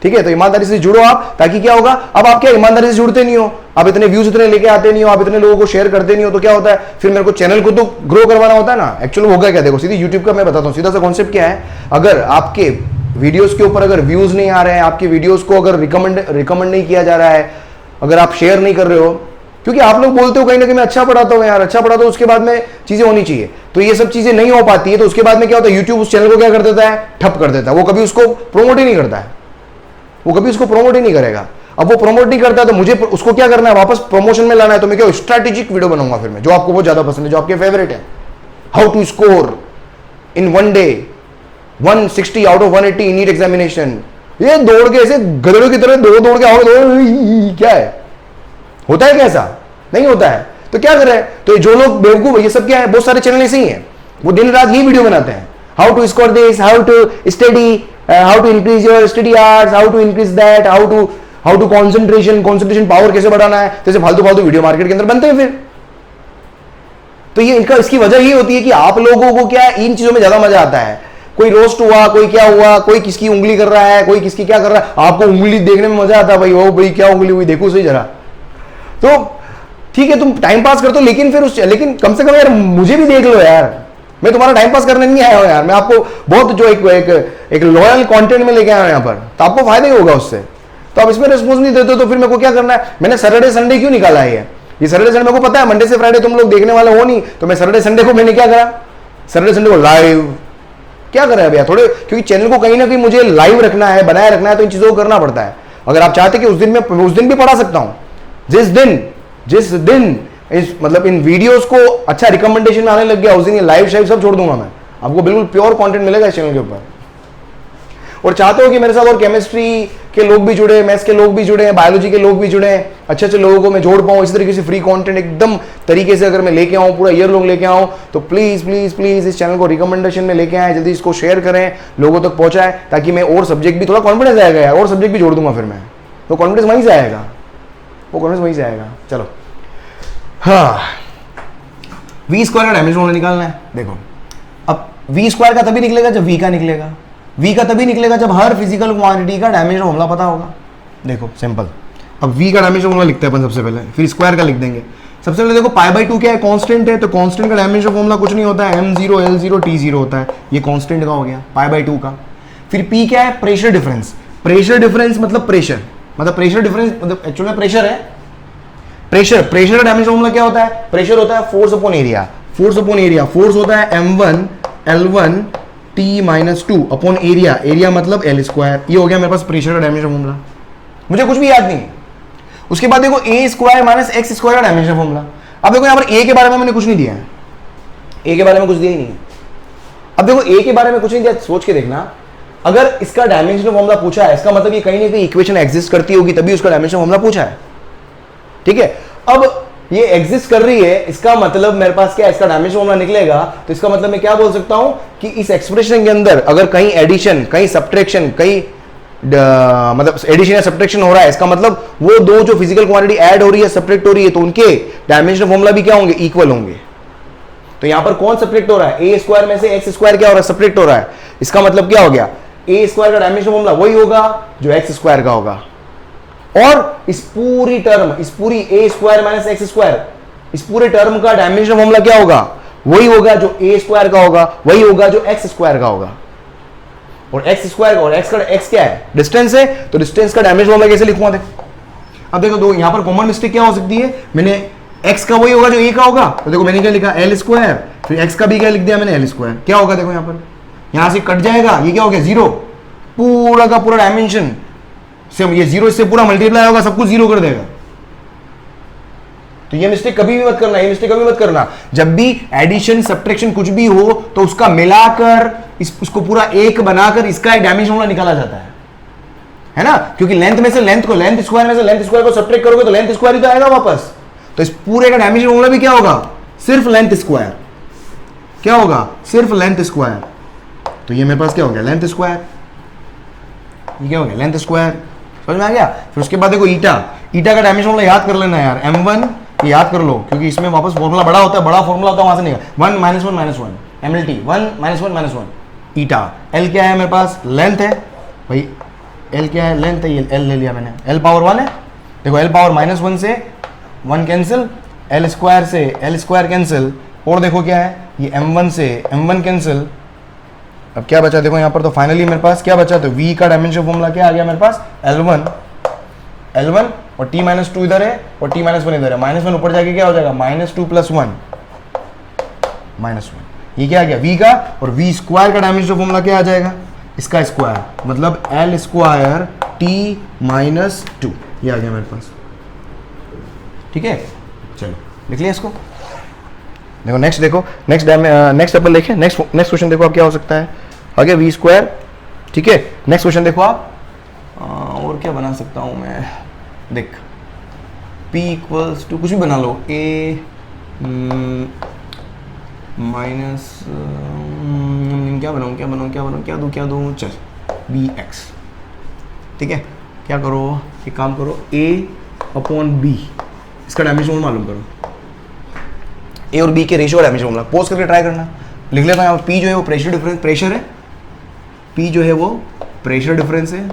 ठीक है। तो ईमानदारी से जुड़ो आप, ताकि क्या होगा, अब आप क्या ईमानदारी से जुड़ते नहीं हो, आप इतने व्यूज इतने लेके आते नहीं हो, आप इतने लोगों को शेयर करते नहीं हो, तो क्या होता है फिर मेरे को चैनल को तो ग्रो करवाना होता है ना। एक्चुअली होगा क्या, देखो सीधी यूट्यूब का मैं बताता हूँ, सीधा सा कॉन्सेप्ट क्या है। अगर आपके वीडियोस के ऊपर अगर व्यूज नहीं आ रहे हैं, आपकी वीडियोस को अगर रिकमेंड नहीं किया जा रहा है, अगर आप शेयर नहीं कर रहे हो, क्योंकि आप लोग बोलते हो कहीं ना कहीं मैं अच्छा पढ़ाता हूँ यार, अच्छा पढ़ाता हूँ, उसके बाद में चीजें होनी चाहिए, तो ये सब चीजें नहीं हो पाती है, तो उसके बाद में क्या होता है, यूट्यूब उस चैनल को क्या कर देता है, ठप कर देता है, वो कभी उसको प्रमोट ही नहीं करता है, वो कभी उसको प्रमोट ही नहीं करेगा। अब वो प्रमोट नहीं करता है तो मुझे उसको क्या करना है, वापस प्रमोशन में लाना है, तो मैं क्या स्ट्रैटेजिक वीडियो बनाऊंगा फिर मैं, जो आपको बहुत ज्यादा पसंद है, जो आपके फेवरेट है। How to score in one day 160 out of 180 NEET examination. ये दौड़ के ऐसे गधों की तरह दौड़ के आओ, क्या है, होता है कैसा, नहीं होता है। तो क्या कर रहे हैं, तो जो लोग बेवकूफ, ये सब क्या है, बहुत सारे चैनल ऐसे ही हैं, वो दिन रात ही वीडियो बनाते हैं, how to score this, how to study, how to increase your study hours, how to increase that, how to concentration power कैसे बढ़ाना है, जैसे फालतू वीडियो मार्केट के अंदर बनते हैं फिर। तो ये इसकी वजह ये होती है कि आप लोगों को क्या इन चीजों में ज्यादा मजा आता है। कोई रोस्ट हुआ, कोई क्या हुआ, कोई किसकी उंगली कर रहा है, कोई किसकी क्या कर रहा है, आपको उंगली देखने में मजा आता है, भाई ओ भाई क्या उंगली हुई, देखो सही जरा। तो ठीक है तुम टाइम पास करते हो, लेकिन कम से कम यार मुझे भी देख लो यार, मैं तुम्हारा टाइम पास करने नहीं आया हूं यार, मैं आपको बहुत जो एक लॉयल कंटेंट में लेके आया हूं यहाँ पर, तो आपको फायदा ही होगा उससे। तो आप इसमें रिस्पॉन्स नहीं देते तो फिर मेरे को क्या करना है, मैंने सैटरडे संडे क्यों निकाला है ये सैटरडे संडे मेरे को पता है मंडे से फ्राइडे तुम लोग देखने वाले हो नहीं, तो मैं सैटरडे संडे को मैंने क्या करा, सैटरडे संडे को लाइव क्या कर रहे हैं भैया थोड़े, क्योंकि चैनल को कहीं ना कहीं मुझे लाइव रखना है, बनाए रखना है, तो इन चीजों को करना पड़ता है। अगर आप चाहते कि उस दिन भी पढ़ा सकता हूं, जिस दिन इस मतलब इन वीडियोस को अच्छा रिकमेंडेशन आने लग गया, उस दिन ये लाइव शाइव सब छोड़ दूंगा मैं, आपको बिल्कुल प्योर कंटेंट मिलेगा इस चैनल के ऊपर। और चाहते हो कि मेरे साथ और केमिस्ट्री के लोग भी जुड़े, मैथ्स के लोग भी जुड़े, बायोलॉजी के लोग भी जुड़े, अच्छे अच्छे लोगों को मैं जोड़ पाऊँ, इसी तरीके से फ्री कंटेंट एकदम तरीके से अगर मैं लेके आऊँ, पूरा ईयर लोग लेके आऊँ, तो प्लीज प्लीज प्लीज इस चैनल को रिकमेंडेशन में लेके आए, जल्दी इसको शेयर करें, लोगों तक पहुंचाएं, ताकि मैं और सब्जेक्ट भी थोड़ा कॉन्फिडेंस आएगा यार, और सब्जेक्ट भी जोड़ दूंगा फिर मैं, तो कॉन्फिडेंस वहीं से आएगा, वो कॉन्फिडेंस वहीं से आएगा। चलो हाँ, वी स्क्वायर का डायमेंशन फॉर्मूला निकालना है। देखो अब वी स्क्वायर का तभी निकलेगा जब वी का निकलेगा, वी का तभी निकलेगा जब हर फिजिकल क्वांटिटी का डायमेंशन फॉर्मूला पता होगा। देखो सिंपल, अब वी का डायमेंशन फॉर्मूला लिखते हैं अपन सबसे पहले, फिर स्क्वायर का लिख देंगे। सबसे पहले देखो π/2 क्या है, कांस्टेंट है, तो कांस्टेंट का डायमेंशन फॉर्मूला कुछ नहीं होता है, m0 l0 t0 होता है, ये कांस्टेंट का हो गया π/2 का। फिर p क्या है, प्रेशर डिफरेंस, प्रेशर डिफरेंस मतलब प्रेशर डिफरेंस मतलब एक्चुअल में प्रेशर है, प्रेशर का डायमेंशन फॉर्मूला क्या होता है, प्रेशर होता है फोर्स अपॉन एरिया, फोर्स होता है m1 l1 t-2 upon area मतलब l स्क्वायर, ये हो गया मेरे पास प्रेशर का डायमेंशन फॉर्मूला, मुझे कुछ भी याद नहीं है। उसके बाद देखो a square minus x square का डायमेंशन फॉर्मूला। अब देखो यहाँ पर a के बारे में मैंने कुछ नहीं दिया है, a के बारे में कुछ दिया ही नहीं है। अब देखो a के बारे में कुछ नहीं दिया, सोच के देखना, अगर इसका डायमेंशन फॉर्मूला पूछा है, इसका मतलब ये कहीं ना कहीं इक्वेशन एग्जिस्ट करती होगी, तभी उसका डायमेंशन फॉर्मूला पूछा है, ठीक है। अब ये एग्जिस्ट कर रही है, इसका मतलब मेरे पास क्या है, इसका डायमेंशन फॉर्मूला निकलेगा, तो इसका मतलब मैं क्या बोल सकता हूं कि इस एक्सप्रेशन के अंदर अगर कहीं एडिशन, कहीं सब्ट्रैक्शन, कहीं मतलब एडिशन या सब्ट्रैक्शन हो रहा है, इसका मतलब वो दो जो फिजिकल क्वांटिटी ऐड हो रही है, सब्ट्रैक्ट हो रही है, तो उनके डायमेंशन फॉर्मूला भी क्या होंगे, इक्वल होंगे। तो यहां पर कौन सब्ट्रैक्ट हो रहा है, ए स्क्वायर में से एक्स स्क्वायर क्या हो रहा है, सब्ट्रैक्ट हो रहा है, इसका मतलब क्या हो गया, ए स्क्वायर का डायमेंशन फॉर्मूला वही होगा जो एक्स स्क्वायर का होगा, और इस पूरी ए स्क्वायर माइनस एक्स स्क्वायर, इस पूरे टर्म का डायमेंशन फॉर्मूला क्या होगा, वही होगा जो ए स्क्वायर का होगा, वही होगा जो एक्स स्क्वायर का होगा। और एक्स स्क्वायर और एक्स क्या है, डिस्टेंस है, तो डिस्टेंस का डायमेंशन फॉर्मूला कैसे लिखूंगा, देखो अब देखो दो यहां पर कॉमन मिस्टेक क्या हो सकती है, मैंने x का वही होगा जो a का होगा, तो देखो मैंने क्या लिखा l स्क्वायर, फिर x का भी क्या लिख दिया मैंने l स्क्वायर, क्या होगा देखो यहां पर, यहां से कट जाएगा, ये क्या हो गया जीरो, पूरा का पूरा डायमेंशन से ये जीरो इससे पूरा मल्टीप्लाई होगा, सब कुछ जीरो कर देगा। तो ये मिस्टेक कभी भी मत करना, ये मिस्टेक कभी मत करना, जब भी एडिशन सब्ट्रैक्शन कुछ भी हो तो उसका मिलाकर उसको पूरा एक बनाकर इसका एक डायमेंशन वाला निकाला जाता है ना, क्योंकि लेंथ में से लेंथ को, लेंथ स्क्वायर में से लेंथ स्क्वायर को सब्ट्रैक्ट करोगे तो लेंथ स्क्वायर ही तो आएगा वापस, तो इस पूरे का डायमेंशन वाला भी क्या होगा, सिर्फ लेंथ स्क्वायर, क्या होगा, सिर्फ लेंथ स्क्वायर। तो ये मेरे पास क्या हो गया, लेंथ स्क्वायर, ये क्या हो गया, लेंथ स्क्वायर, समझ में आ गया। फिर उसके बाद देखो ईटा, ईटा का डायमेंशन वाला याद कर लेना यार, m1 याद कर लो, क्योंकि इसमें वापस फॉर्मूला बड़ा होता है, बड़ा फॉर्मूला होता है वहां से निकल 1 -1 -1 MLT 1 -1 -1 ईटा। l क्या है मेरे पास, लेंथ है भाई, l क्या है, लेंथ है, ये l ले लिया मैंने, l पावर 1 है, देखो l पावर -1 से 1 कैंसिल, l स्क्वायर से l स्क्वायर कैंसिल, और देखो क्या है, ये m1 से m1 कैंसिल। अब क्या बचा देखो यहाँ पर, तो फाइनली मेरे पास क्या बचा, तो v का डायमेंशन फॉर्मूला क्या आ गया मेरे पास, L1 और t-2 इधर है और t-1 इधर है, -1 ऊपर जाके क्या हो जाएगा, -2 + 1 -1, ये क्या आ गया v का, और v स्क्वायर का डायमेंशन फॉर्मूला क्या आ जाएगा, इसका स्क्वायर, मतलब L स्क्वायर t-2, ये आ गया मेरे पास, ठीक है। चलो लिख लिया इसको, देखो नेक्स्ट, देखो नेक्स्ट अपन देखें, नेक्स्ट क्वेश्चन देखो आप क्या हो सकता है, आगे v स्क्वायर, ठीक है। नेक्स्ट क्वेश्चन देखो आप, और क्या बना सकता हूँ मैं, देख p = कुछ भी बना लो, a माइनस क्या दूँ चल bx, ठीक है। क्या करो, एक काम करो, a/b, इसका डायमेंशन मालूम करो, ए और बी के रेशियो का डायमेंशन फॉर्मूला, पोज करके ट्राई करना। लिख लेता हूं यहाँ, पी जो है वो प्रेशर डिफरेंस, प्रेशर है, पी जो है वो प्रेशर डिफरेंस है,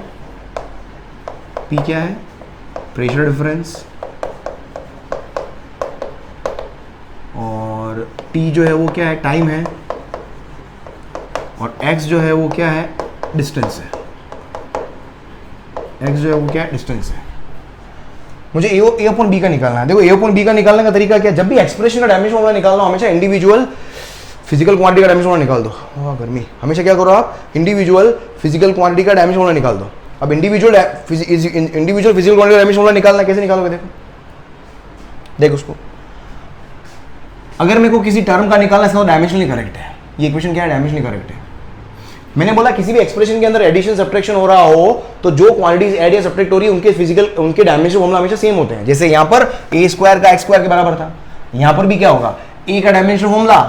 पी क्या है, प्रेशर डिफरेंस, और टी जो है वो क्या है, टाइम है, और एक्स जो है वो क्या है, डिस्टेंस है, एक्स जो है वो क्या है, डिस्टेंस है। मुझे A/B का निकालना है। देखो A/B का निकालने का तरीका क्या है, जब भी एक्सप्रेशन का डायमेंशन वाला निकालना हो, हमेशा इंडिविजुअल फिजिकल क्वांटिटी का डायमेंशन वाला निकाल दो। गर्मी, हमेशा क्या करो आप, इंडिविजुअल फिजिकल क्वांटिटी का डायमेंशन वाला निकाल दो। अब इंडिविजुअल फिजिकल क्वांटिटी का डायमेंशन वाला निकालना, कैसे निकालोगे, देखो उसको, अगर मेरे को किसी टर्म का निकालना है, इसका डायमेंशनली करेक्ट है, ये इक्वेशन क्या है, डायमेंशनली करेक्ट है। मैंने बोला किसी भी एक्सप्रेशन के अंदर एडिशन सब्ट्रैक्शन हो रहा हो तो जो क्वांटिटीज ऐड या सब्ट्रैक्ट हो रही है उनके डायमेंशन फॉर्मूला हमेशा सेम होते हैं। जैसे यहां पर a² का x² के बराबर था, यहां पर भी क्या होगा, a का डायमेंशन फॉर्मूला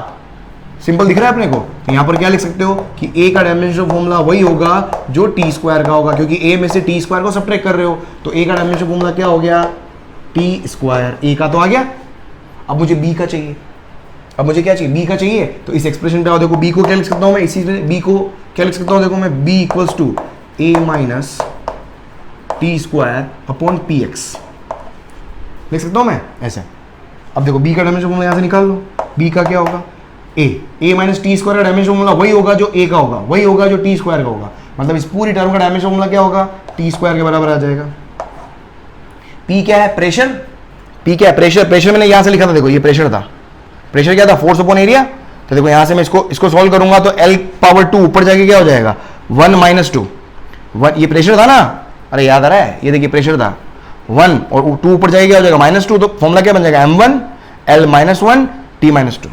सिंपल दिख रहा है अपने को, तो यहां पर क्या लिख सकते हो कि a का डायमेंशन फॉर्मूला वही होगा जो t² का होगा, क्योंकि a में से t² को सब्ट्रैक्ट कर रहे हो, तो a का डायमेंशन फॉर्मूला क्या हो गया, t², a का तो आ गया। अब मुझे b का चाहिए, अब मुझे क्या चाहिए, b का चाहिए, तो इस एक्सप्रेशन पे आओ, देखो b को क्या लिख सकता हूं मैं, इसी में b को क्या लिख सकता हूं, देखो मैं b = a - t² / px लिख सकता हूं मैं ऐसे। अब देखो b का डायमेंशन फॉर्मूला यहां से निकाल लो, b का क्या होगा, a - t² का डायमेंशन फॉर्मूला वही होगा जो a का होगा, वही होगा जो t² का होगा, मतलब इस पूरी टर्म का डायमेंशन फॉर्मूला क्या होगा, t² के बराबर आ जाएगा। p क्या है, प्रेशर, p क्या है, प्रेशर, प्रेशर मैंने यहां से लिखा था, देखो ये प्रेशर था, प्रेशर क्या था, फोर्स अपॉन एरिया। तो देखो यहां से मैं इसको सॉल्व करूंगा तो L/2 ऊपर जाके क्या हो जाएगा, 1 - 2, 1, ये प्रेशर था ना, अरे याद आ रहा है, ये देखिए प्रेशर था 1 और 2 ऊपर जाके क्या हो जाएगा, -2, तो फॉर्मूला क्या बन जाएगा, m1 L-1 t-2।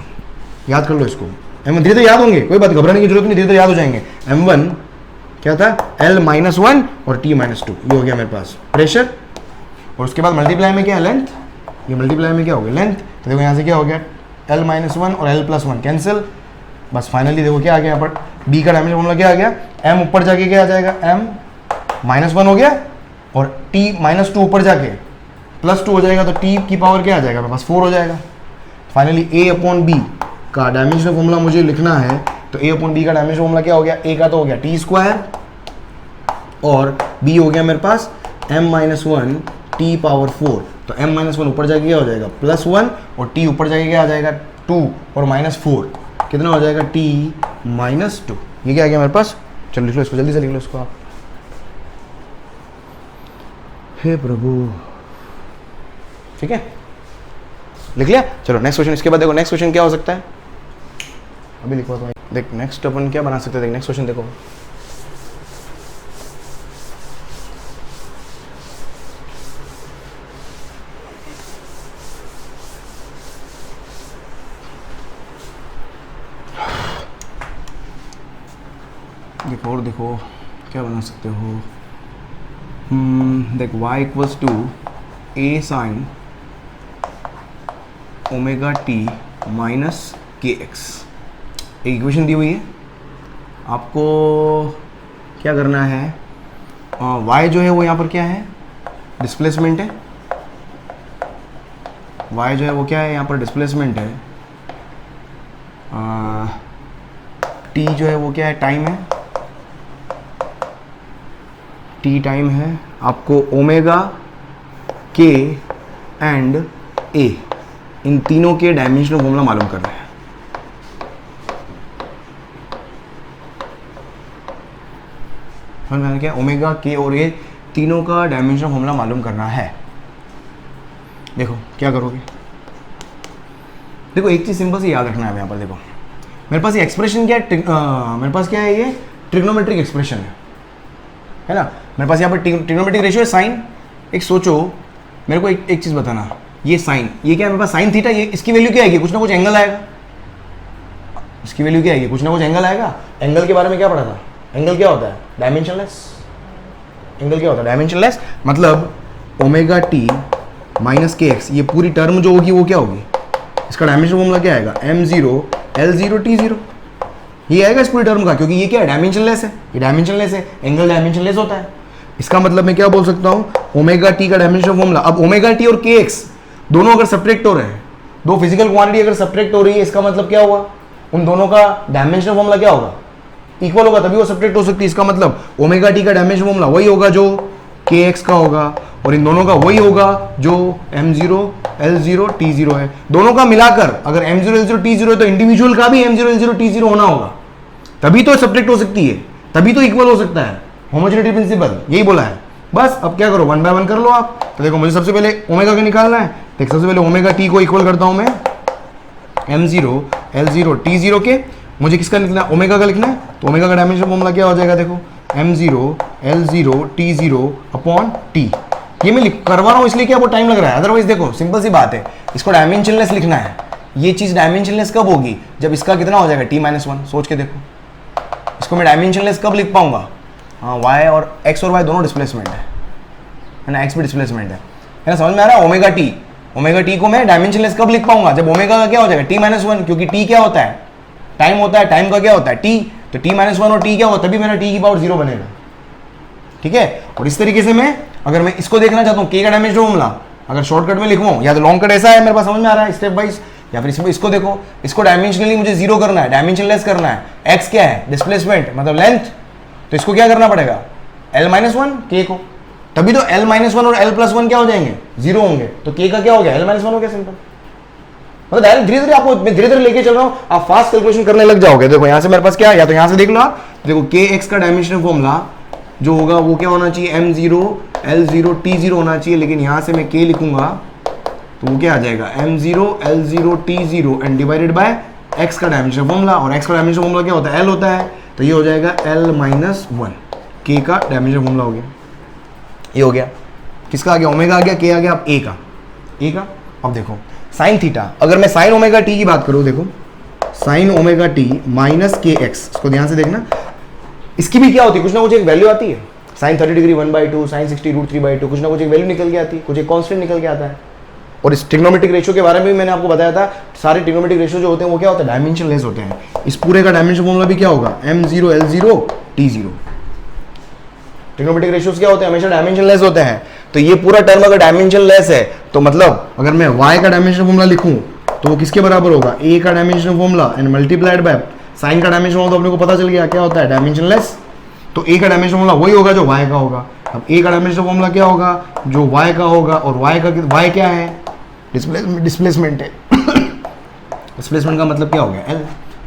याद कर लो इसको, m1 धीरे धीरे याद होंगे, कोई बात घबराने की जरूरत नहीं, धीरे धीरे याद हो जाएंगे। m1 क्या था, L-1 और t-2, ये हो गया मेरे पास प्रेशर, और उसके बाद मल्टीप्लाई में क्या है, लेंथ, ये मल्टीप्लाई में क्या हो गया, लेंथ। तो देखो यहाँ से क्या हो गया, L-1 और L+1 कैंसिल, बस फाइनली देखो क्या आ गया यहाँ पर, b का डायमेंशन फॉर्मूला क्या आ गया, m ऊपर जाके क्या आ जाएगा, m-1 हो गया, और t-2 ऊपर जाके +2 हो जाएगा, तो t की पावर क्या आ जाएगा, बस 4 हो जाएगा। फाइनली A/B का डायमेंशन फॉर्मूला मुझे लिखना है, तो A/B का डायमेंशन फॉर्मूला क्या हो गया, a का तो हो गया t² और b हो गया मेरे पास m-1 t⁴, तो m-1 ऊपर जाके क्या हो जाएगा, +1, और t ऊपर जाके क्या आ जाएगा, 2 और -4, कितना हो जाएगा, t-2। ये क्या आ गया मेरे पास, चलो लिख लो इसको, जल्दी से लिख लो इसको आप। हे प्रभु, ठीक है, लिख लिया। चलो नेक्स्ट क्वेश्चन, इसके बाद देखो नेक्स्ट क्वेश्चन क्या हो सकता है, अभी लिखवा तो देख नेक्स्ट अपन क्या बना सकते हैं। देख नेक्स्ट क्वेश्चन देखो, देखो और देखो क्या बना सकते हो। देख y equals to a sine omega T minus K X, एक इक्वेशन दी हुई है, आपको क्या करना है, y जो है वो यहाँ पर क्या है, डिस्प्लेसमेंट है, y जो है वो क्या है यहाँ पर डिस्प्लेसमेंट है, t जो है वो क्या है, टाइम है, t टाइम है, आपको ओमेगा के एंड a इन तीनों के डायमेंशनल फॉर्मूला मालूम करना है। समझ में क्या, ओमेगा के और a तीनों का डायमेंशनल फॉर्मूला मालूम करना है। देखो क्या करोगे, देखो एक चीज सिंपल से याद रखना है यहाँ पर। देखो मेरे पास ये एक्सप्रेशन क्या है, मेरे पास क्या है, ये ट्रिग्नोमेट्रिक एक्सप्रेशन है ना। मेरे पास यहाँ पर ट्रिग्नोमेट्रिक रेशियो है साइन। एक सोचो, मेरे को एक चीज़ बताना, ये साइन, ये क्या है मेरे पास साइन थीटा, ये इसकी वैल्यू क्या आएगी, कुछ ना कुछ एंगल आएगा, इसकी वैल्यू क्या आएगी, कुछ ना कुछ एंगल आएगा। एंगल के बारे में क्या पढ़ा था, एंगल क्या होता है, डायमेंशनलेस। एंगल क्या होता है, डायमेंशनलेस, मतलब omega T minus K x, ये पूरी टर्म जो होगी वो क्या होगी, इसका डायमेंशन फॉर्मूला क्या आएगा, m0 L0 T0, ये आएगा इस पूरी टर्म का, क्योंकि ये क्या है, डायमेंशनलेस है, ये डायमेंशनलेस है, एंगल डायमेंशनलेस होता है। इसका मतलब मैं क्या बोल सकता हूँ, ओमेगा टी का डायमेंशन फॉर्मूला, अब ओमेगा टी और के एक्स दोनों अगर सब्ट्रैक्ट हो रहे हैं, दो फिजिकल क्वांटिटी अगर सब्ट्रैक्ट हो रही है, इसका मतलब क्या हुआ, उन दोनों का डायमेंशनल फॉर्मूला क्या होगा, इक्वल होगा, तभी वो सब्ट्रैक्ट हो सकती है। इसका मतलब ओमेगा टी का डायमेंशन फॉर्मूला वही होगा जो के एक्स का होगा, और इन दोनों का वही होगा जो m0 L0 T0 है। दोनों का मिलाकर अगर m0 L0 T0 है तो इंडिविजुअल का भी m0 L0 T0 होना होगा, तभी तो सब्ट्रैक्ट हो सकती है, तभी तो इक्वल हो सकता है। होमोजेनिटी प्रिंसिपल यही बोला है। बस अब क्या करो, 1 बाय 1 कर लो आप। तो देखो मुझे सबसे पहले ओमेगा का निकालना है, देख सबसे पहले ओमेगा टी को इक्वल करता हूं मैं m0 L0 T0 के, मुझे किसका लिखना है, ओमेगा का लिखना है। तो ओमेगा का डायमेंशन फॉर्मूला क्या हो जाएगा, देखो m0 L0 T0 upon t। ये मैं करवा रहा हूँ इसलिए क्या वो टाइम लग रहा है, अदरवाइज देखो सिंपल सी बात है, इसको डायमेंशनलेस लिखना है। ये चीज डायमेंशनलेस कब होगी, जब इसका कितना हो जाएगा t-1। सोच के देखो, इसको मैं डायमेंशनलेस कब लिख पाऊंगा, हाँ y और x और y दोनों डिस्प्लेसमेंट है ना, x भी डिस्प्लेसमेंट है ना, समझ में आ रहा है। ओमेगा टी को मैं डायमेंशनलेस कब लिख पाऊंगा, जब ओमेगा का क्या हो जाएगा t-1, क्योंकि t क्या होता है, टाइम होता है, टाइम का क्या होता है t, तो t-1 और t क्या होता है, तभी मेरा t की पावर 0 बनेगा। ठीक है, और इस तरीके से मैं अगर मैं इसको देखना चाहता हूँ, k का डायमेंशन फॉर्मूला अगर शॉर्टकट में लिखवाऊं, या तो लॉन्ग कट ऐसा है मेरे पास, समझ में आ रहा है स्टेप वाइज, या फिर इसको देखो, इसको डायमेंशनली मुझे 0 करना है, डायमेंशनलेस करना है। x क्या है, डिस्प्लेसमेंट मतलब लेंथ, तो इसको क्या करना पड़ेगा, L-1 k को, तभी तो L-1 और L+1 क्या हो जाएंगे, 0 होंगे, तो k का क्या हो गया, L-1 हो गया, सिंपल। मतलब डायरेक्ट धीरे धीरे आपको मैं धीरे धीरे लेके चल रहा हूँ, आप फास्ट कैलकुलेशन करने लग जाओगे। देखो यहाँ से मेरे पास क्या है, या तो यहाँ से देख लो आप, देखो के एक्स का डायमेंशनल फॉर्मूला जो होगा वो क्या होना चाहिए, m0 L0 T0 होना चाहिए, लेकिन यहाँ से मैं k लिखूंगा तो वो क्या आ जाएगा, m0 L0 T0 and divided by x का डायमेंशनल फॉर्मूला, और x का डायमेंशनल फॉर्मूला क्या होता है, L होता है, तो ये हो जाएगा L-1, k का डायमेंशनल फॉर्मूला हो गया, ये हो गया, किसका आ गया, ओमेगा आ गया, k आ गया, अब a का। अब देखो साइन थीटा, अगर मैं साइन ओमेगा टी की बात करूं, देखो sign omega T minus K x, इसको ध्यान से देखना, इसकी भी क्या होती है, कुछ ना कुछ एक वैल्यू आती है, साइन 30 डिग्री 1/2, साइन 60 √3/2, कुछ ना कुछ एक वैल्यू निकल के आती है, कुछ एक कांस्टेंट निकल के आता है। और इस ट्रिग्नोमेट्रिक रेशियो के बारे में भी मैंने आपको बताया था, सारे ट्रिग्नोमेट्रिक रेशियो जो होते हैं वो क्या होता है, डायमेंशनलेस होते हैं। इस पूरे का डायमेंशन फॉर्मूला भी क्या होगा, m0 L0 T0। Trigonometric ratios क्या होते हैं, हमेशा डायमेंशनलेस होते हैं। तो ये पूरा टर्म अगर डायमेंशनलेस है तो मतलब अगर मैं y का डायमेंशन फॉर्मूला लिखूं तो वो किसके बराबर होगा, a का dimension formula and multiplied by sine का डायमेंशन फॉर्मूला, तो अपने को पता चल गया क्या होता है, डायमेंशनलेस। तो a का डायमेंशन फॉर्मूला वही होगा जो y का होगा। अब a का डायमेंशन फॉर्मूला क्या होगा, जो y का होगा, और y क्या है, डिस्प्लेसमेंट है। डिस्प्लेसमेंट का मतलब क्या हो गया, l।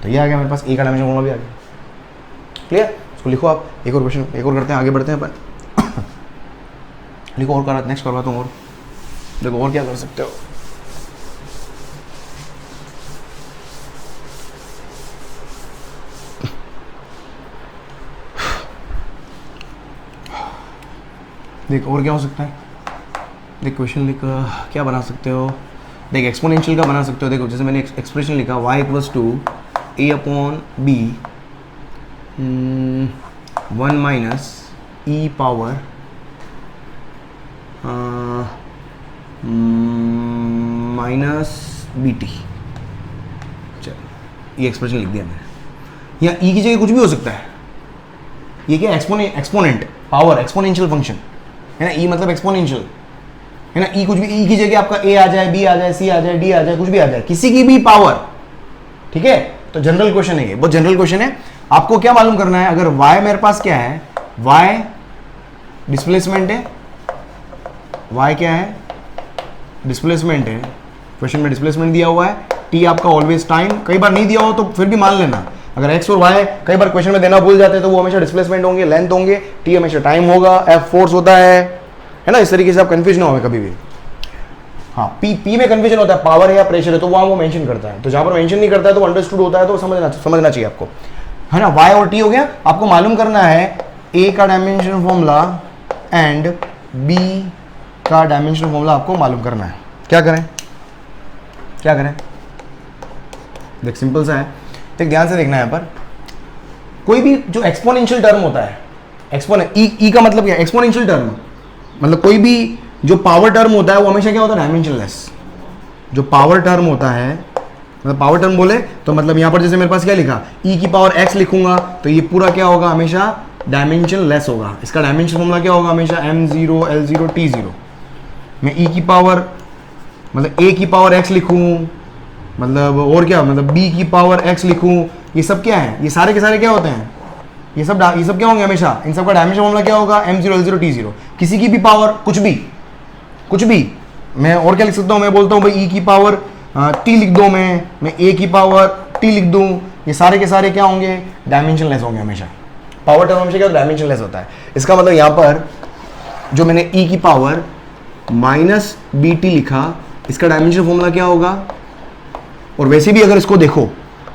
तो ये आ गया मेरे पास, a का डायमेंशन फॉर्मूला भी आ गया। क्लियर, इसको लिखो आप। एक और क्वेश्चन, एक और करते हैं, आगे बढ़ते हैं अपन। लिखो और करा, नेक्स्ट करवाता हूँ और देखो और क्या कर सकते हो, देख और क्या हो सकता है, देख क्वेश्चन लिख क्या बना सकते हो, देख एक्सपोनेंशियल का बना सकते हो। देखो जैसे मैंने एक्सप्रेशन लिखा y equals to a upon B 1 minus E power minus B T. चलो ये एक्सप्रेशन लिख दिया मैंने। यहाँ ई की जगह कुछ भी हो सकता है, ये क्या एक्सपोनेंट पावर एक्सपोनेंशियल फंक्शन है ना, ई मतलब एक्सपोनेंशियल है ना, ई कुछ भी, ई की जगह आपका ए आ जाए, बी आ जाए, सी आ जाए, डी आ जाए, कुछ भी आ जाए, किसी की भी पावर, ठीक है। तो जनरल क्वेश्चन है ये, बहुत जनरल क्वेश्चन है। आपको क्या मालूम करना है, अगर y मेरे पास क्या है, y डिस्प्लेसमेंट है, y क्या है, डिस्प्लेसमेंट है, क्वेश्चन में डिस्प्लेसमेंट दिया हुआ है, t आपका ऑलवेज टाइम, कई बार नहीं दिया हो तो फिर भी मान लेना, अगर x और y कई बार क्वेश्चन में देना भूल जाते हैं तो वो हमेशा डिस्प्लेसमेंट होंगे, लेंथ होंगे, t हमेशा टाइम होगा, f फोर्स होता है ना, इस तरीके से आप कंफ्यूज ना हो कभी भी। हाँ p में कंफ्यूजन होता है, पावर है या प्रेशर है तो वहां वो मेंशन करता है, तो जहां पर मेंशन नहीं करता है तो अंडरस्टूड होता है, तो समझना चाहिए आपको, है ना। y और t हो गया, आपको मालूम करना है a का डायमेंशन फॉर्मूला एंड b का डायमेंशन फॉर्मूला आपको मालूम करना है। क्या करें, क्या करें, देख सिंपल सा है, देख ध्यान से देखना है यहाँ पर, कोई भी जो एक्सपोनेंशियल टर्म होता है, ई का मतलब क्या, एक्सपोनेंशियल टर्म मतलब कोई भी जो पावर टर्म होता है वो हमेशा क्या होता है, डायमेंशनलेस। जो पावर टर्म होता है, मतलब पावर टर्म बोले तो मतलब यहाँ पर जैसे मेरे पास क्या लिखा, e की पावर x लिखूंगा तो ये पूरा क्या होगा, हमेशा डायमेंशनलेस होगा। इसका डायमेंशन फॉर्मूला क्या होगा, हमेशा m0 l0 t0। मैं e की पावर मतलब a की पावर x लिखूँ, मतलब और क्या, मतलब b की पावर x लिखूँ, ये सब क्या है, ये सारे के सारे क्या होते हैं, ये सब क्या होंगे हमेशा, इन सब का डायमेंशन फॉर्मूला क्या होगा, m0 l0 t0। किसी की भी पावर कुछ भी मैं और क्या लिख सकता हूँ, मैं बोलता हूँ भाई e की पावर t लिख दो, मैं a की पावर t लिख दूँ, ये सारे के सारे क्या होंगे, डायमेंशनलेस होंगे हमेशा। पावर टर्म हमेशा क्या डायमेंशनलेस होता है। इसका मतलब यहाँ पर जो मैंने e की पावर माइनस बी टी लिखा, इसका डायमेंशन फॉर्मूला क्या होगा। और वैसे भी अगर इसको देखो,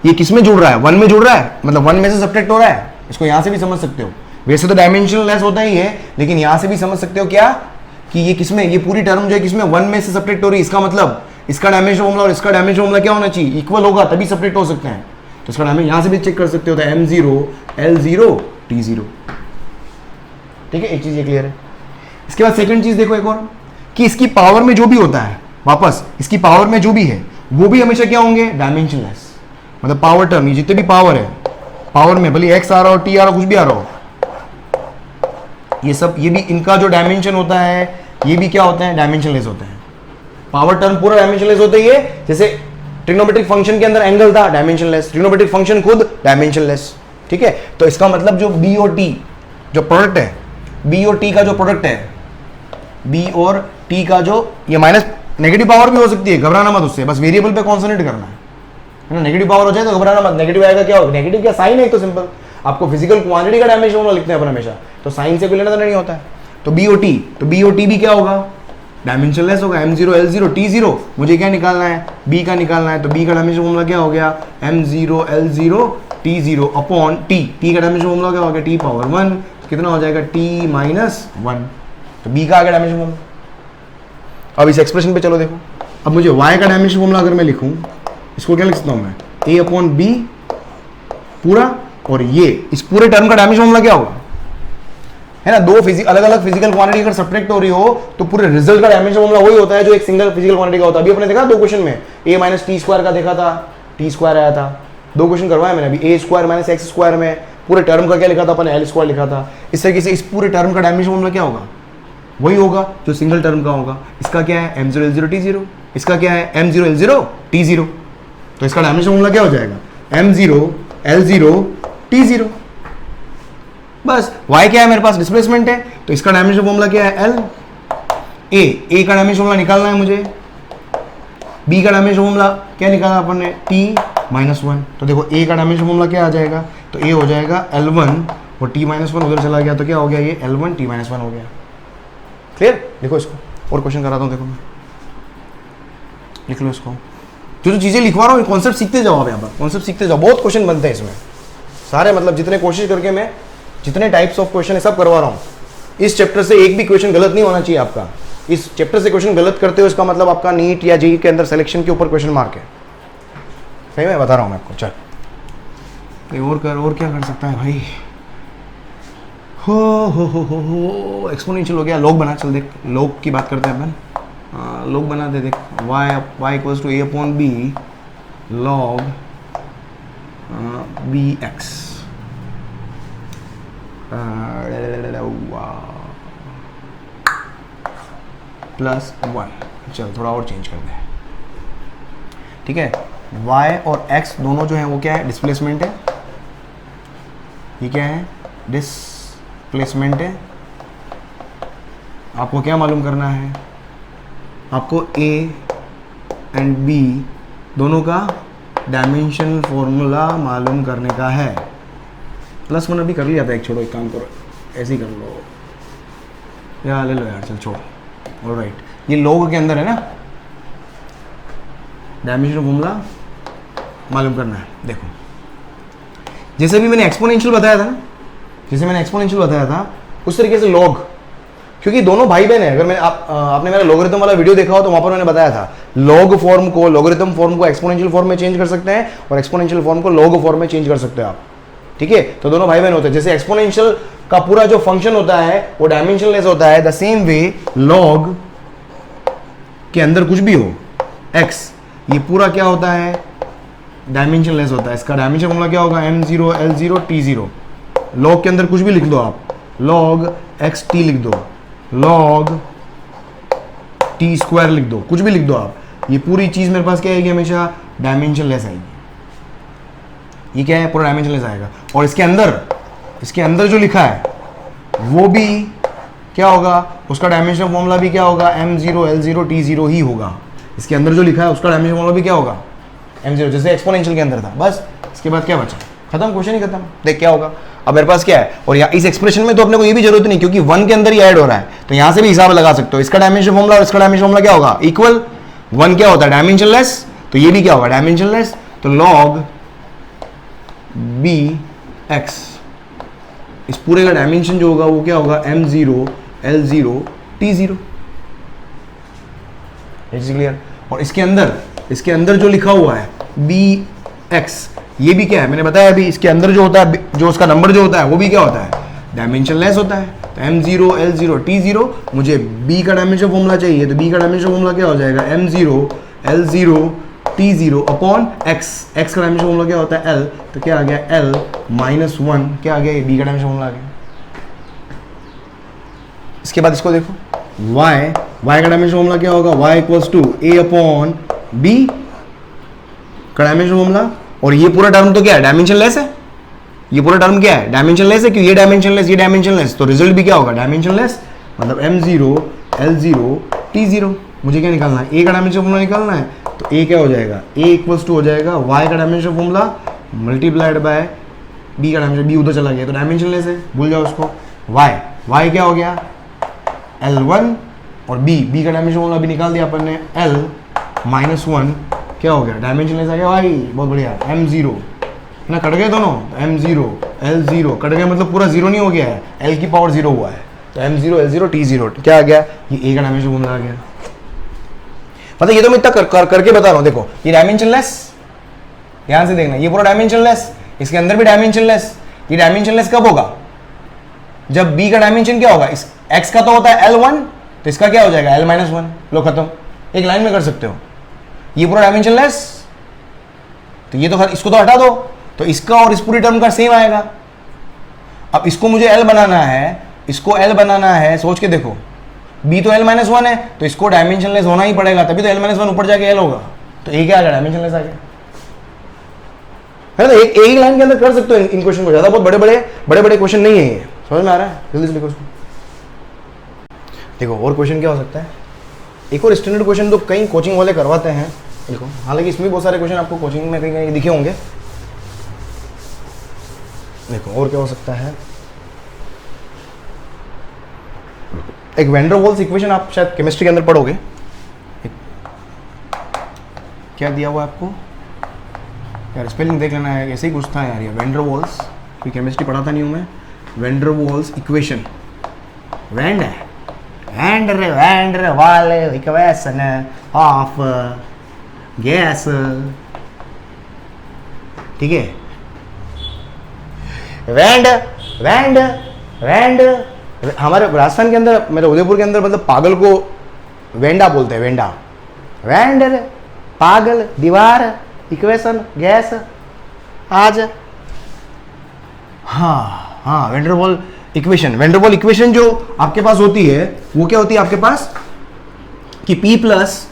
ये किस में जुड़ रहा है, 1 में जुड़ रहा है, मतलब 1 में से सब्ट्रैक्ट हो रहा है, इसको यहाँ से भी समझ सकते हो। वैसे तो डायमेंशनलेस होता ही है, लेकिन यहाँ से भी समझ सकते हो क्या, कि ये किसमें, ये पूरी टर्म जो है किसमें, 1 में से सब्ट्रैक्ट हो रही है। इसका मतलब इसका डायमेंशन फॉर्मूला और इसका डायमेंशन फॉर्मूला क्या होना चाहिए, इक्वल होगा, तभी सब्ट्रैक्ट हो सकते हैं। तो इसका डायमेंशन यहाँ से भी चेक कर सकते हो, m0 l0 t0। ठीक है, एक चीज ये क्लियर है। इसके बाद सेकंड चीज देखो एक और, कि इसकी पावर में जो भी होता है, वापस इसकी पावर में जो भी है वो भी हमेशा क्या होंगे, डायमेंशनलेस। मतलब पावर टर्म, ये जितने भी पावर है, पावर में भले x आ रहा हो, t आ रहा हो, कुछ भी आ रहा हो, ये सब, ये भी इनका जो डायमेंशन होता है, ये भी क्या होते हैं, डायमेंशनलेस होते हैं। पावर टर्म पूरा डायमेंशनलेस होता ही है। जैसे ट्रिग्नोमेट्रिक फंक्शन के अंदर एंगल था, डायमेंशनलेस, ट्रिग्नोमेट्रिक फंक्शन खुद डायमेंशनलेस। ठीक है, तो इसका मतलब जो b और t जो प्रोडक्ट है, b और t का जो प्रोडक्ट है, b और t का जो, ये माइनस नेगेटिव पावर भी हो सकती है, घबराना मत उससे, बस वेरिएबल पे कॉन्सेंट्रेट करना है ना। नेगेटिव पावर हो जाए तो घबराना मत, नेगेटिव आएगा क्या होगा, नेगेटिव क्या साइन है, तो सिंपल, आपको फिजिकल क्वांटिटी का डायमेंशन होना लिखते हैं अपन हमेशा, तो साइन से कोई लेना देना नहीं होता है। तो b और t, तो b और t भी क्या होगा, डायमेंशनलेस होगा, m0 l0 t0। मुझे क्या निकालना है, b का निकालना है, तो b का डायमेंशन फॉर्मूला क्या हो गया, m0 l0 t0 upon t का डायमेंशन फॉर्मूला क्या हो गया, t पावर 1, कितना हो जाएगा, t माइनस 1। तो b का आ गया डायमेंशन फॉर्मूला। अब इस एक्सप्रेशन पे चलो देखो, अब मुझे y का डायमेंशन फॉर्मूला अगर मैं लिखूं, इसको क्या लिख सकता हूं मैं, a अपॉन b पूरा, और ये इस पूरे टर्म का डायमेंशन फॉर्मूला क्या होगा, है ना। दो अलग अलग फिजिकल क्वांटिटी अगर सब्ट्रैक्ट हो रही हो तो पूरे रिजल्ट का डायमेंशन फॉर्मूला वही होता है जो एक सिंगल फिजिकल क्वांटिटी का होता है। अभी अपने देखा दो क्वेश्चन में a माइनस टी स्क्वायर का देखा था, टी स्क्वायर आया था, दो क्वेश्चन करवाया मैंने अभी, a square minus x square में पूरे टर्म का क्या लिखा था अपन, l स्क्वायर लिखा था। इस तरीके से इस पूरे टर्म का डायमेंशन फॉर्मूला क्या होगा, वही होगा जो सिंगल टर्म का होगा। इसका क्या है, m0 l0 t0, इसका क्या है, m0 l0 t0। तो इसका डायमेंशन फॉर्मूला क्या हो जाएगा, m0 l0 t0। बस y क्या है मेरे पास, डिस्प्लेसमेंट है, तो इसका डायमेंशन फॉर्मूला क्या है, l। a का डायमेंशन फॉर्मूला निकालना है मुझे, b का डायमेंशन फॉर्मूला क्या निकाला अपन ने, t माइनस 1। तो देखो a का डायमेंशन फॉर्मूला क्या आ जाएगा, तो a हो जाएगा l1 और t माइनस 1 उधर चला गया तो क्या हो गया, ये l1 t माइनस 1 हो गया। क्लियर, देखो इसको और क्वेश्चन कराता हूँ, देखो मैं लिख लो इसको। जो चीज़ें लिखवा रहा हूँ कॉन्सेप्ट सीखते जाओ आप, यहाँ पर कॉन्सेप्ट सीखते जाओ। बहुत क्वेश्चन बनते हैं इसमें सारे, मतलब जितने कोशिश करके मैं जितने टाइप्स ऑफ क्वेश्चन है सब करवा रहा हूँ। इस चैप्टर से एक भी क्वेश्चन गलत नहीं होना चाहिए आपका। इस चैप्टर से क्वेश्चन गलत करते हो इसका मतलब आपका नीट या जेईई के अंदर सिलेक्शन के ऊपर क्वेश्चन मार्क है। सही मैं बता रहा हूँ मैं आपको। चल और कर, और क्या कर सकता है भाई। हो एक्सपोनेंशियल हो गया। लॉग बना, चल देख लॉग की बात करते हैं अपन। लॉग बना दे देख, y equals to a upon b log bx plus 1। चल थोड़ा और चेंज कर दे, ठीक है। y और x दोनों जो है वो क्या है, डिस्प्लेसमेंट है। ये क्या है, डिस्प्लेसमेंट है। आपको क्या मालूम करना है, आपको a एंड b दोनों का डायमेंशनल फॉर्मूला मालूम करने का है। प्लस 1 अभी कर लिया था एक, छोड़ो एक काम करो ऐसे ही कर लो यार, ले लो यार, चल छोड़। ऑलराइट, ये लॉग के अंदर है ना, डायमेंशनल फॉर्मूला मालूम करना है। देखो जैसे भी मैंने एक्सपोनेंशियल बताया था ना, जैसे मैंने एक्सपोनेंशियल बताया था उस तरीके से लॉग, क्योंकि दोनों भाई बहन है। अगर मैं आपने मेरा लॉगरिथम वाला वीडियो देखा हो तो वहां पर मैंने बताया था लॉग फॉर्म को, लॉगरिथम फॉर्म को एक्सपोनेंशियल फॉर्म में चेंज कर सकते हैं और एक्सपोनेंशियल फॉर्म को लॉग फॉर्म में चेंज कर सकते हैं आप, ठीक है। तो दोनों भाई बहन होते हैं। जैसे एक्सपोनेंशियल का पूरा जो फंक्शन होता है वो डायमेंशनलेस होता है, द सेम वे लॉग के अंदर कुछ भी हो x, ये पूरा क्या होता है, डायमेंशनलेस होता है। इसका डायमेंशन फॉर्मूला क्या होगा, m0 l0 t0। लॉग के अंदर कुछ भी लिख दो आप, log xt लिख दो, log t स्क्वायर लिख दो, कुछ भी लिख दो आप, ये पूरी चीज मेरे पास क्या आएगी, हमेशा डायमेंशनलेस आएगी। ये क्या है, पूरा डायमेंशनलेस आएगा। और इसके अंदर जो लिखा है वो भी क्या होगा, उसका डायमेंशन फॉर्मूला भी क्या होगा, m0 l0 t0 ही होगा। इसके अंदर जो लिखा है उसका डायमेंशन फॉर्मूला भी क्या होगा, m0, जैसे एक्सपोनेंशियल के अंदर था। बस इसके बाद क्या बचा, खत्म, क्वेश्चन ही खत्म। देख क्या होगा अब मेरे पास क्या है। और या इस एक्सप्रेशन में तो अपने को ये भी जरूरत नहीं, क्योंकि 1 के अंदर ही ऐड हो रहा है, तो यहां से भी हिसाब लगा सकते हो। इसका डायमेंशन फॉर्मूला और इसका डायमेंशन फॉर्मूला क्या होगा, इक्वल। 1 क्या होता है, डायमेंशनलेस, तो ये भी क्या होगा, डायमेंशनलेस। तो log bx, इस पूरे का डायमेंशन जो होगा वो क्या होगा, m0 l0 t0। क्लियर। और इसके अंदर जो लिखा हुआ है bx, ये भी क्या है, मैंने बताया अभी, इसके अंदर जो होता है, जो उसका नंबर जो होता है वो भी क्या होता है, डायमेंशनलेस होता है। तो m0 l0 t0, मुझे b का डायमेंशन फॉर्मूला चाहिए, तो b का डायमेंशन फॉर्मूला क्या हो जाएगा, m0 l0 t0 upon x का डायमेंशन फॉर्मूला क्या होता है, l, तो क्या आ गया l माइनस 1, क्या आ गया, b का डायमेंशन फॉर्मूला आ गया। इसके बाद इसको देखो, y का डायमेंशन फॉर्मूला क्या होगा, y equals to a upon b का डायमेंशन फॉर्मूला। और ये पूरा टर्म तो क्या है, डायमेंशनलेस है। ये पूरा टर्म क्या है, डायमेंशनलेस है, क्योंकि ये डायमेंशनलेस, ये डायमेंशनलेस, तो रिजल्ट भी क्या होगा, डायमेंशनलेस। मतलब m0 l0 t0। मुझे क्या निकालना है, a का डायमेंशन फॉर्मूला निकालना है, तो a क्या हो जाएगा, a इक्वल्स टू हो जाएगा y का dimension formula multiplied by b का डायमेंशन, b उधर चला गया तो डायमेंशनलेस है, भूल जाओ उसको। y क्या हो गया, l1 और b का डायमेंशन फॉर्मूला भी निकाल दिया अपन ने, l माइनस 1 क्या हो गया, डायमेंशनलेस आ गया भाई, बहुत बढ़िया। m0 ना कट गए दोनों, m0 l0 कट गया, मतलब पूरा जीरो नहीं हो गया है, l की पावर 0 हुआ है, तो m0 l0 t0 क्या आ गया, ये a का डायमेंशन फॉर्मूला आ गया। मतलब ये तो मैं इतना करके बता रहा हूँ। देखो ये डायमेंशनलेस, ध्यान से देखना, ये पूरा डायमेंशनलेस, इसके अंदर भी डायमेंशनलेस। ये डायमेंशनलेस कब होगा, जब b का डायमेंशन क्या होगा, इस x का तो होता है l1, तो इसका क्या हो जाएगा l माइनस 1। लो खत्म, एक लाइन में कर सकते हो। ये पूरा डायमेंशनलेस, तो ये तो इसको तो हटा दो, तो इसका और इस पूरी टर्म का सेम आएगा। अब इसको मुझे l बनाना है, इसको l बनाना है, सोच के देखो, b तो l माइनस 1 है, तो इसको डायमेंशनलेस होना ही पड़ेगा, तभी तो l माइनस 1 ऊपर जाके l होगा, तो a क्या आ गया, डायमेंशनलेस आ गया। है ना, एक ही लाइन के अंदर कर सकते हो इन क्वेश्चन को, ज्यादा बहुत बड़े बड़े क्वेश्चन नहीं है ये, समझ में आ रहा है। जल्दी से लिखो इसको। देखो और क्वेश्चन क्या हो सकता है, एक और स्टैंडर्ड क्वेश्चन तो कई कोचिंग वाले करवाते हैं, देखो, हालांकि इसमें बहुत सारे क्वेश्चन आपको कोचिंग में कहीं दिखे होंगे। देखो और क्या हो सकता है, एक वैन डर वाल्स इक्वेशन आप शायद केमिस्ट्री के अंदर पढ़ोगे। क्या दिया हुआ है आपको यार, स्पेलिंग देख लेना है, ऐसे ही कुछ था यार ये, वेंडर वॉल्स, कोई केमिस्ट्री पढ़ाता नहीं हूँ मैं, वेंडर वॉल्स इक्वेशन, वेंडर वाल इक्वेशन ऑफ गैस, ठीक है। वैंड हमारे राजस्थान के अंदर, मेरे उदयपुर के अंदर मतलब पागल को वेंडा बोलते हैं, वेंडा, वेंडर पागल, दीवार, इक्वेशन, गैस, आज, हाँ वेंडरवॉल इक्वेशन। वेंडरवॉल इक्वेशन जो आपके पास होती है वो क्या होती है आपके पास कि P प्लस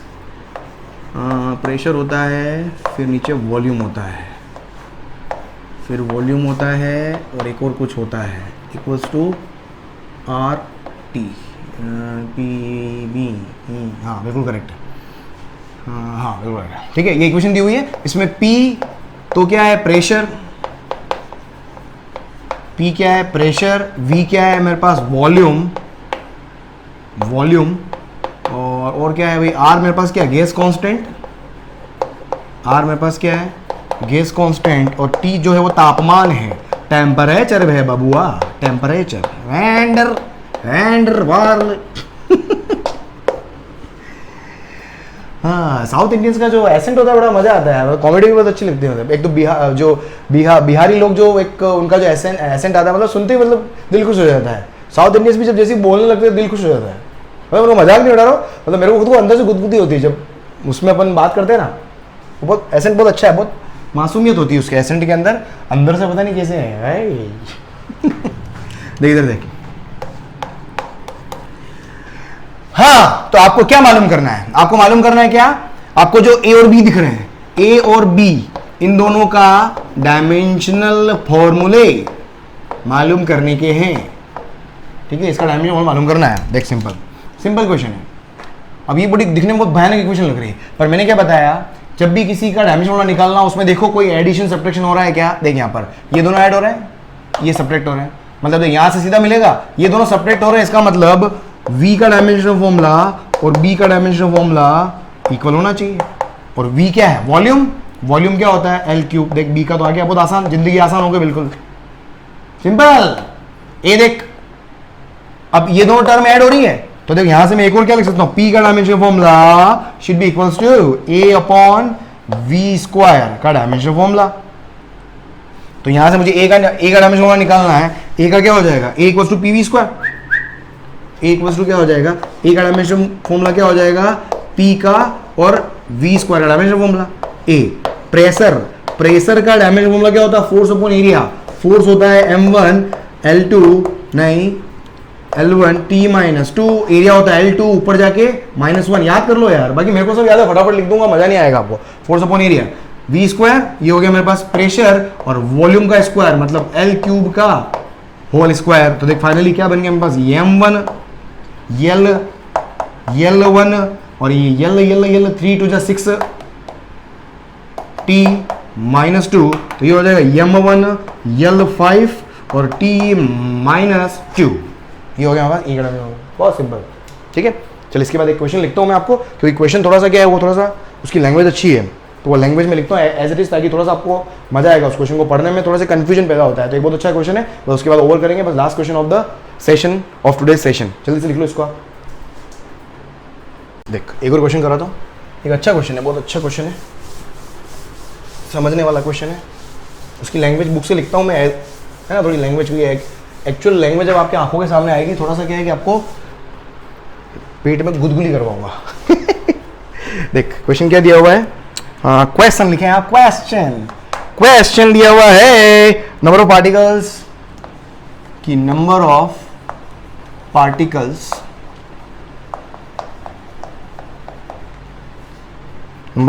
प्रेशर होता है, फिर नीचे वॉल्यूम होता है, फिर वॉल्यूम होता है और एक और कुछ होता है, equals to R T P B, हाँ बिल्कुल करेक्ट, हाँ बिल्कुल करेक्ट, ठीक है। ये इक्वेशन दी हुई है, इसमें P तो क्या है प्रेशर, P क्या है प्रेशर, V क्या है मेरे पास वॉल्यूम, और क्या है भाई R मेरे पास क्या है गैस कांस्टेंट, R मेरे पास क्या है गैस कांस्टेंट, और T जो है वो तापमान है, टेम्परेचर है बबुआ, टेम्परेचर, वेंडर वाल। हाँ साउथ इंडियंस का जो एसेंट होता है बड़ा मजा आता है, कॉमेडी भी बहुत अच्छी लगती है। मतलब एक तो बिहारी लोग जो एक उनका जो एसेंट आता है, मतलब सुनते ही मतलब दिल खुश हो जाता है। साउथ इंडियंस भी जब जैसे बोलने लगते हैं दिल खुश हो जाता है। मतलब मेरे को मजाक नहीं उड़ा रहा हूँ, मतलब मेरे को खुद को अंदर से गुदगुदी होती है जब उसमें अपन बात करते हैं ना। वो बहुत एसेंट बहुत अच्छा है, बहुत मासूमियत होती है उसके एसेंट के अंदर, अंदर से पता नहीं कैसे है। देख इधर देख, हाँ तो आपको क्या मालूम करना है, आपको मालूम करना है क्या, आपको जो ए और बी दिख रहे हैं, ए और बी इन दोनों का डायमेंशनल फॉर्मूले मालूम करने के हैं, ठीक है। इसका डायमेंशन मालूम करना है। देख सिंपल क्वेश्चन है। अब ये बड़ी दिखने में बहुत भयानक इक्वेशन लग रही है, पर मैंने क्या बताया, जब भी किसी का डायमेंशन निकालना उसमें देखो कोई एडिशन सब्ट्रैक्शन हो रहा है क्या। देख यहाँ पर ये दोनों ऐड हो रहे हैं, ये सब्ट्रैक्ट हो रहे हैं, मतलब देख यहाँ से सीधा मिलेगा ये दोनों सब्ट्रैक्ट हो रहे हैं, इसका मतलब v का डायमेंशन फॉर्मूला और b का डायमेंशन फॉर्मूला इक्वल होना चाहिए। और v क्या है वॉल्यूम क्या होता है L क्यूब। देख b का तो आ गया, बहुत आसान, जिंदगी आसान हो गई, बिल्कुल सिंपल। ए देख अब ये दोनों टर्म ऐड हो रही है, तो देख यहां से मैं एक और क्या लिख सकता हूं, p का dimension formula should be equals to a upon v square का डायमेंशन फॉर्मूला। तो यहां से मुझे a का डायमेंशन फॉर्मूला निकालना है, a का क्या हो जाएगा, a equals to pv square, a equals to क्या हो जाएगा, a का डायमेंशन फॉर्मूला क्या हो जाएगा p का और v स्क्वायर का डायमेंशन फॉर्मूला। a प्रेशर का डायमेंशन फॉर्मूला क्या होता है, फोर्स अपॉन एरिया, फोर्स होता है m1 L2 नहीं L1 T माइनस 2, एरिया होता है L2 ऊपर जाके -1, याद कर लो यार, बाकी मेरे को सब याद है, फटाफट लिख दूंगा, मजा नहीं आएगा आपको। Force upon area v square, ये हो गया मेरे पास प्रेशर, और वॉल्यूम का स्क्वायर मतलब L क्यूब का होल स्क्वायर। तो देख फाइनली क्या बन गया मेरे पास, m1 L1 और ये L 3 to 6 T माइनस 2, तो ये हो जाएगा m1 L5 और T माइनस 2, ये हो गया हमारा e का डायमेंशन। बहुत सिंपल, ठीक है। चल इसके बाद एक क्वेश्चन लिखता हूँ मैं आपको, क्योंकि क्वेश्चन थोड़ा सा क्या है, वो थोड़ा सा उसकी लैंग्वेज अच्छी है, तो वो लैंग्वेज में लिखता हूँ एज इट इज, ताकि थोड़ा सा आपको मजा आएगा उस क्वेश्चन को पढ़ने में, थोड़ा सा कंफ्यूजन पैदा होता है। तो एक बहुत अच्छा क्वेश्चन है, बस उसके बाद ओवर करेंगे, बस last question of the session of today session. जल्दी से लिख लो इसको। देख एक और क्वेश्चन कराता हूँ, एक अच्छा क्वेश्चन है, बहुत अच्छा क्वेश्चन है, समझने वाला क्वेश्चन है। उसकी लैंग्वेज बुक से लिखता हूँ मैं, है ना, थोड़ी लैंग्वेज की एक्चुअल लैंग्वेज जब आपकी आंखों के सामने आएगी, थोड़ा सा क्या है कि आपको पेट में गुदगुदी करवाऊंगा। देख क्वेश्चन क्या दिया हुआ है, क्वेश्चन लिखे हैं आप, क्वेश्चन दिया हुआ है नंबर ऑफ पार्टिकल्स की, number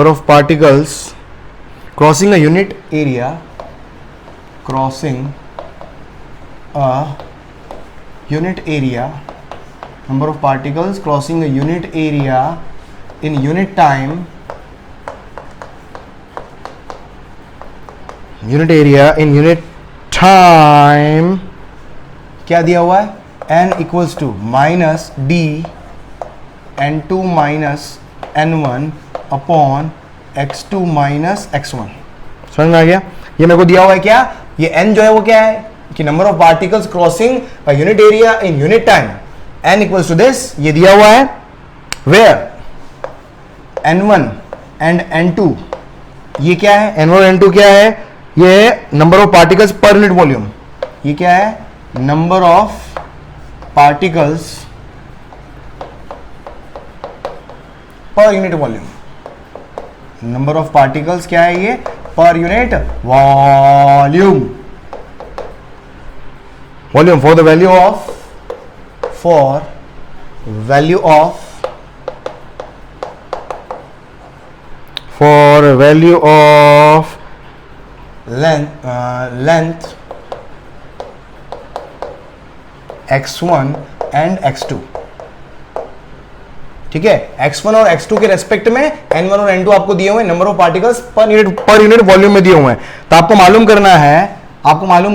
of particles crossing a unit area, number of particles crossing a unit area in unit time, क्या दिया हुआ है, n equals to minus D n2 minus n1 upon x2 minus x1। समझ में आ गया? ये मेरे को दिया हुआ है क्या, ये n जो है वो क्या है कि number of particles crossing a unit area in unit time, n equals to this, ये दिया हुआ है वेयर n1 एंड n2, ये क्या है n1 और n2 क्या है, ये है number of particles per unit volume, ये क्या है number of particles per unit volume, number of particles क्या है ये per unit volume, volume for the value of, for value of, for value of length x1 and x2, ठीक है। x1 और x2 के रेस्पेक्ट में n1 और n2 आपको दिए हुए number of particles per unit volume में दिए हुए हैं। तो आपको मालूम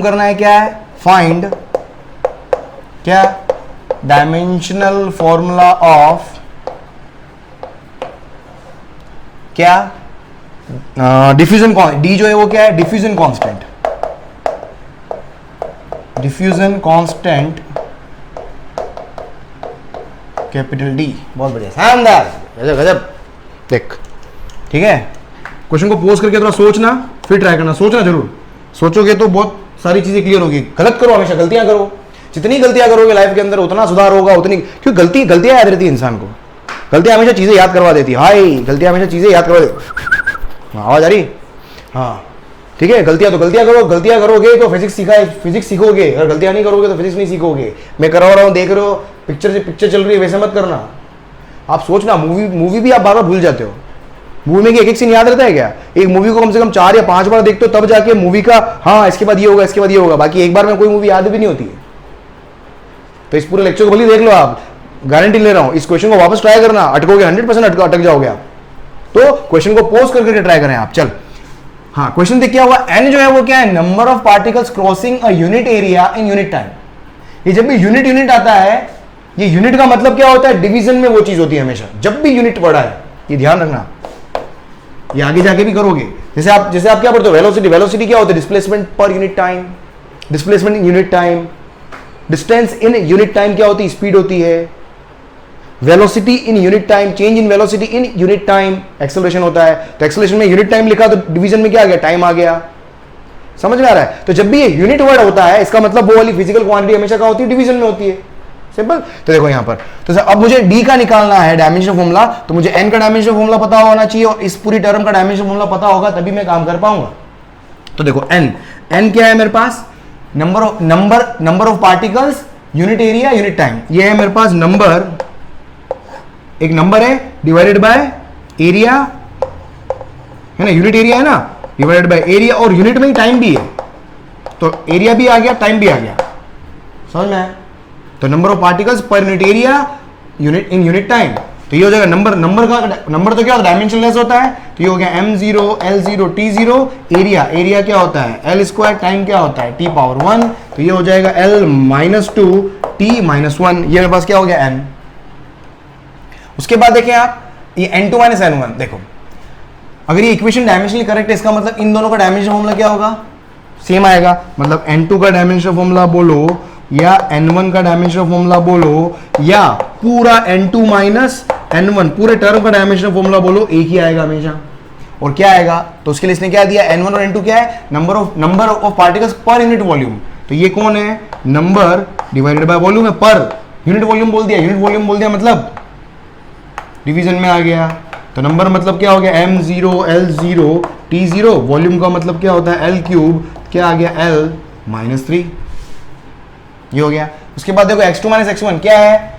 करना है क्या है, फाइंड क्या डायमेंशनल फॉर्मूला ऑफ क्या डिफ्यूजन, डी जो है वो क्या है diffusion constant, diffusion constant capital D. बहुत बढ़िया, शानदार, गजब गजब। देख ठीक है, क्वेश्चन को पोज करके थोड़ा सोचना, फिर ट्राई करना, सोचना जरूर, सोचोगे तो बहुत सारी चीजें क्लियर होगी। गलत करो, हमेशा गलतियां करो, जितनी गलतियां करोगे लाइफ के अंदर उतना सुधार होगा, उतनी, क्योंकि गलतियां याद रहती है इंसान को, गलतियां हमेशा चीजें याद करवा देती है, हाय गलतियां हमेशा चीजें याद करवा देती, आवाज आ रही, हाँ ठीक है। गलतियां करो, गलतियां करोगे तो फिजिक्स सीखोगे, अगर गलतियां नहीं करोगे तो फिजिक्स नहीं सीखोगे। मैं करवा रहा हूँ, देख रहे हो पिक्चर चल रही है, वैसे मत करना। आप सोचना, मूवी भी आप बार बार भूल जाते हो, मूवी में एक सीन याद रहता है क्या? एक मूवी को कम से कम 4 या 5 बार देखते हो तब जाके मूवी का, हाँ इसके बाद ये होगा, इसके बाद ये होगा, बाकी एक बार में कोई मूवी याद भी नहीं होती है। तो इस पूरे लेक्चर को भले देख लो आप, गारंटी ले रहा हूं, इस क्वेश्चन को वापस ट्राई करना, अटकोगे 100% अटक जाओगे आप। तो क्वेश्चन को पोज करके ट्राई करें आप। चल हाँ, क्वेश्चन देख क्या हुआ, n जो है वो क्या है number of particles crossing a unit area in unit time. ये जब भी यूनिट आता है, ये यूनिट का मतलब क्या होता है, डिवीजन में वो चीज होती है हमेशा, जब भी यूनिट बड़ा है, ये ध्यान रखना, ये आगे जाके भी करोगे। जैसे आप क्या पढ़ते हो, वेलोसिटी क्या होता है, displacement per unit time, displacement in unit time, distance in unit time क्या होती है, स्पीड होती है। Velocity in unit time, change in velocity in unit time acceleration होता है। तो एक्सेलरेशन में यूनिट टाइम लिखा तो डिवीजन में क्या आ गया, टाइम आ गया। समझ में आ रहा है? तो जब भी ये यूनिट वर्ड होता है, इसका मतलब वो वाली फिजिकल क्वांटिटी हमेशा क्या होती है, डिवीजन में होती है। सिंपल। तो देखो यहां पर, तो अब मुझे डी का निकालना है डायमेंशन फॉर्मूला, तो मुझे एन का डायमेंशन फॉर्मूला पता होना चाहिए और इस पूरी टर्म का डायमेंशन फॉर्मूला पता होगा, तभी मैं काम कर पाऊंगा। तो देखो एन क्या है मेरे पास, number of particles unit area unit time. ये है मेरे पास नंबर, एक नंबर है डिवाइडेड बाय एरिया, है ना, यूनिट एरिया है ना, डिवाइडेड बाय एरिया, और यूनिट में ही टाइम भी है, तो एरिया भी आ गया, टाइम भी आ गया। समझ में आया? तो number of particles per unit area unit in unit time, तो ये हो जाएगा नंबर तो क्या होता है, डायमेंशनलेस होता है, तो ये हो गया m0 l0 t0, एरिया क्या होता है l स्क्वायर, टाइम क्या होता है t पावर 1, तो ये हो जाएगा l-2 t-1, ये मेरे पास क्या हो गया n। उसके बाद देखें आप, ये n2 माइनस n1, देखो अगर ये इक्वेशन डायमेंशनली करेक्ट है, इसका मतलब इन दोनों का डायमेंशन फॉर्मूला क्या होगा, सेम आएगा। मतलब n2 का डायमेंशन फॉर्मूला बोलो या n1 का डायमेंशन फॉर्मूला बोलो या पूरा n2 माइनस n1 पूरे टर्म का डायमेंशन फॉर्मूला बोलो, एक ही आएगा हमेशा। और क्या आएगा, तो उसके लिए इसने क्या दिया, n1 और n2 क्या है, number of particles per unit volume. तो ये कौन है, नंबर डिवाइडेड बाय वॉल्यूम है, पर यूनिट वॉल्यूम बोल दिया, मतलब डिवीजन में आ गया। तो नंबर मतलब क्या हो गया, m0 l0 t0, वॉल्यूम का मतलब क्या होता है, l क्यूब, क्या आ गया l-3, ये हो गया। उसके बाद देखो x2 माइनस x1 क्या है,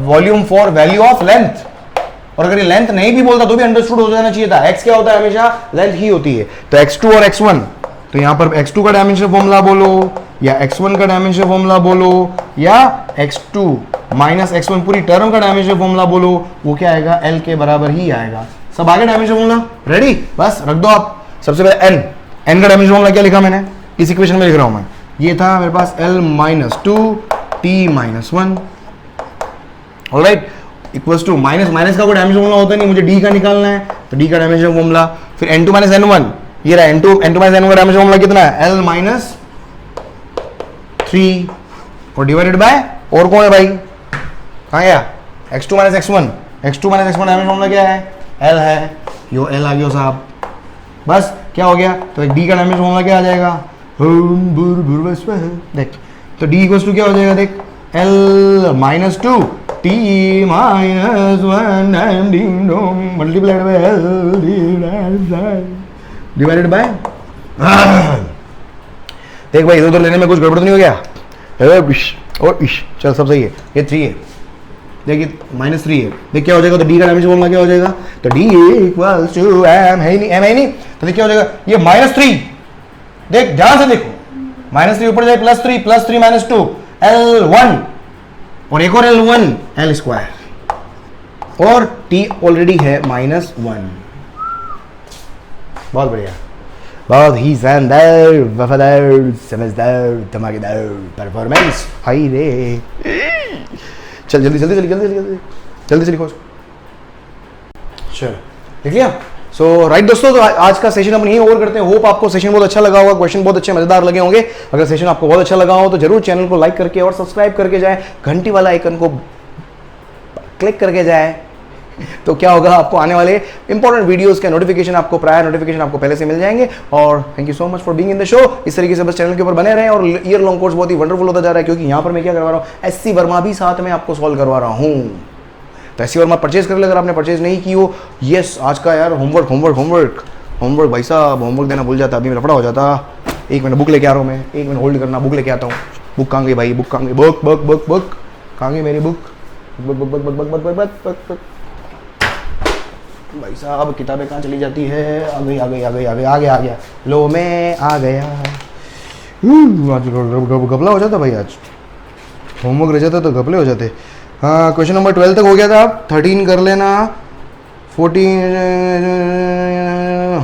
volume for value of length, और अगर ये लेंथ नहीं भी बोलता तो भी अंडरस्टूड हो जाना चाहिए था, x क्या होता है, हमेशा लेंथ ही होती है। तो x2 और x1, तो यहां पर x2 का डायमेंशन फॉर्मूला बोलो या x1 का डायमेंशन फॉर्मूला बोलो या x2 माइनस x1 पूरी टर्म का डायमेंशन फॉर्मूला बोलो, वो क्या आएगा, l के बराबर ही आएगा। सब आगे डायमेंशन फॉर्मूला रेडी, बस रख दो आप। सबसे पहले n का डायमेंशन फॉर्मूला क्या लिखा मैंने, इस इक्वेशन में लिख रहा हूं मैं, ये था मेरे पास l-2 t-1, alright, equals to minus का कोई डायमेंशन फॉर्मूला होता नहीं, मुझे d का निकालना है, तो डी का डायमेंशन फॉर्मूला, फिर n2 माइनस n1, ये रहा n2 माइनस n1 का डायमेंशन फॉर्मूला कितना है, l माइनस 3 और डिवाइडेड बाय, और कौन है भाई, कहाँ गया, x2 minus x1, x2 minus x1 dimension formula क्या है, l है, यो l आ गया साहब, बस क्या हो गया, तो डी का डायमेंशन फॉर्मूला क्या आ जाएगा, देख, तो डी इक्वल्स टू क्या हो जाएगा, देख l minus 2 t minus 1 multiplied by l divided by, देख भाई इधर उधर लेने में कुछ गड़बड़ तो नहीं हो गया, चल सब सही है, ये 3 है, देखिए -3 है, देख क्या हो जाएगा, तो डी का डायमेंशन फॉर्मूला क्या हो जाएगा, तो डी इक्वल्स टू m है नहीं, तो देख क्या हो जाएगा, ये -3, देख ध्यान से देखो, -3 ऊपर जाए +3 -2 L1 और एक और L1 L स्क्वायर और T ऑलरेडी है -1। बहुत बढ़िया, बहुत ही शानदार, वफादार, समझदार, धमाकेदार परफॉर्मेंस, हाय रे, चल जल्दी लिखो, चल लिख लिया। सो राइट दोस्तों, तो आज का सेशन अपन यहीं ओवर करते हैं। होप आपको सेशन बहुत अच्छा लगा होगा, क्वेश्चन बहुत अच्छे मजेदार लगे होंगे। अगर सेशन आपको बहुत अच्छा लगा हो तो जरूर चैनल को लाइक करके और सब्सक्राइब करके जाए, घंटी वाला आइकन को क्लिक करके जाए, तो क्या होगा, आपको आने वाले इंपॉर्टेंट वीडियोस के नोटिफिकेशन आपको, प्रायर नोटिफिकेशन आपको पहले से मिल जाएंगे। और thank you so much for being in the show. इस तरीके से बस चैनल के ऊपर बने रहें और ईयर लॉन्ग कोर्स बहुत ही वंडरफुल होता जा रहा है, क्योंकि यहाँ पर मैं क्या करवा रहा हूँ, एससी वर्मा भी साथ में आपको सॉल्व करवा रहा हूँ। तो एससी वर्मा परचेज कर ले अगर आपने परचेज नहीं की हो। यस, आज का यार होमवर्क भाई साहब, होमवर्क देना भूल जाता, अभी मैं लफड़ा हो जाता। एक मिनट बुक लेके आ रहा हूँ मैं, एक मिनट होल्ड करना, बुक लेके आता हूँ। बुक कहाँ गई भाई, बुक कहाँ गई, बुक कहाँ गई मेरी बुक, बुक भाई साहब, किताबें कहाँ चली जाती है, आ गया, लो मैं आ गया। आज घपला हो जाता भाई, आज होमवर्क रह जाता तो घपले हो जाते। हाँ, क्वेश्चन नंबर 12 तक हो गया था, आप 13 कर लेना, 14,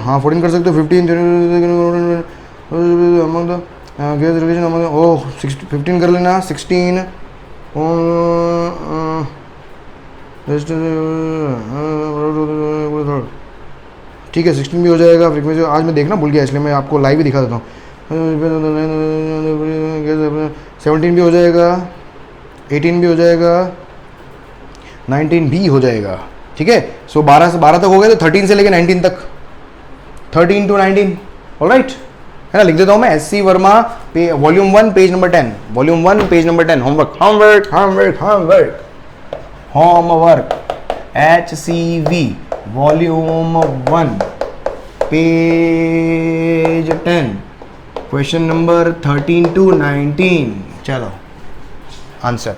हाँ 14 कर सकते हो, 15 ओह 15 कर लेना, 16 ठीक है, 16 भी हो जाएगा। फ्रीक्वेंसी आज मैं देखना भूल गया, इसलिए मैं आपको लाइव ही दिखा देता हूँ। 17 भी हो जाएगा, 18 भी हो जाएगा, 19 भी हो जाएगा। ठीक है, सो 12 तक हो गए, तो 13 से लेके 19 तक, 13 to 19, ऑलराइट है ना। लिख देता हूँ मैं, SC Verma volume 1 page number 10, volume 1 page number 10, homework HCV volume 1 page 10, question number 13 to 19। चलो आंसर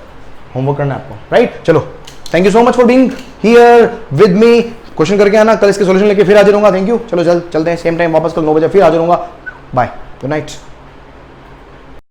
होमवर्क करना है आपको, राइट। चलो, thank you so much for being here with me. Question करके आना, कल इसके सॉल्यूशन लेके फिर हाजिर होऊंगा। Thank you. चलो चलते हैं, सेम टाइम वापस कल 9 बजे फिर हाजिर होऊंगा। Bye, good night.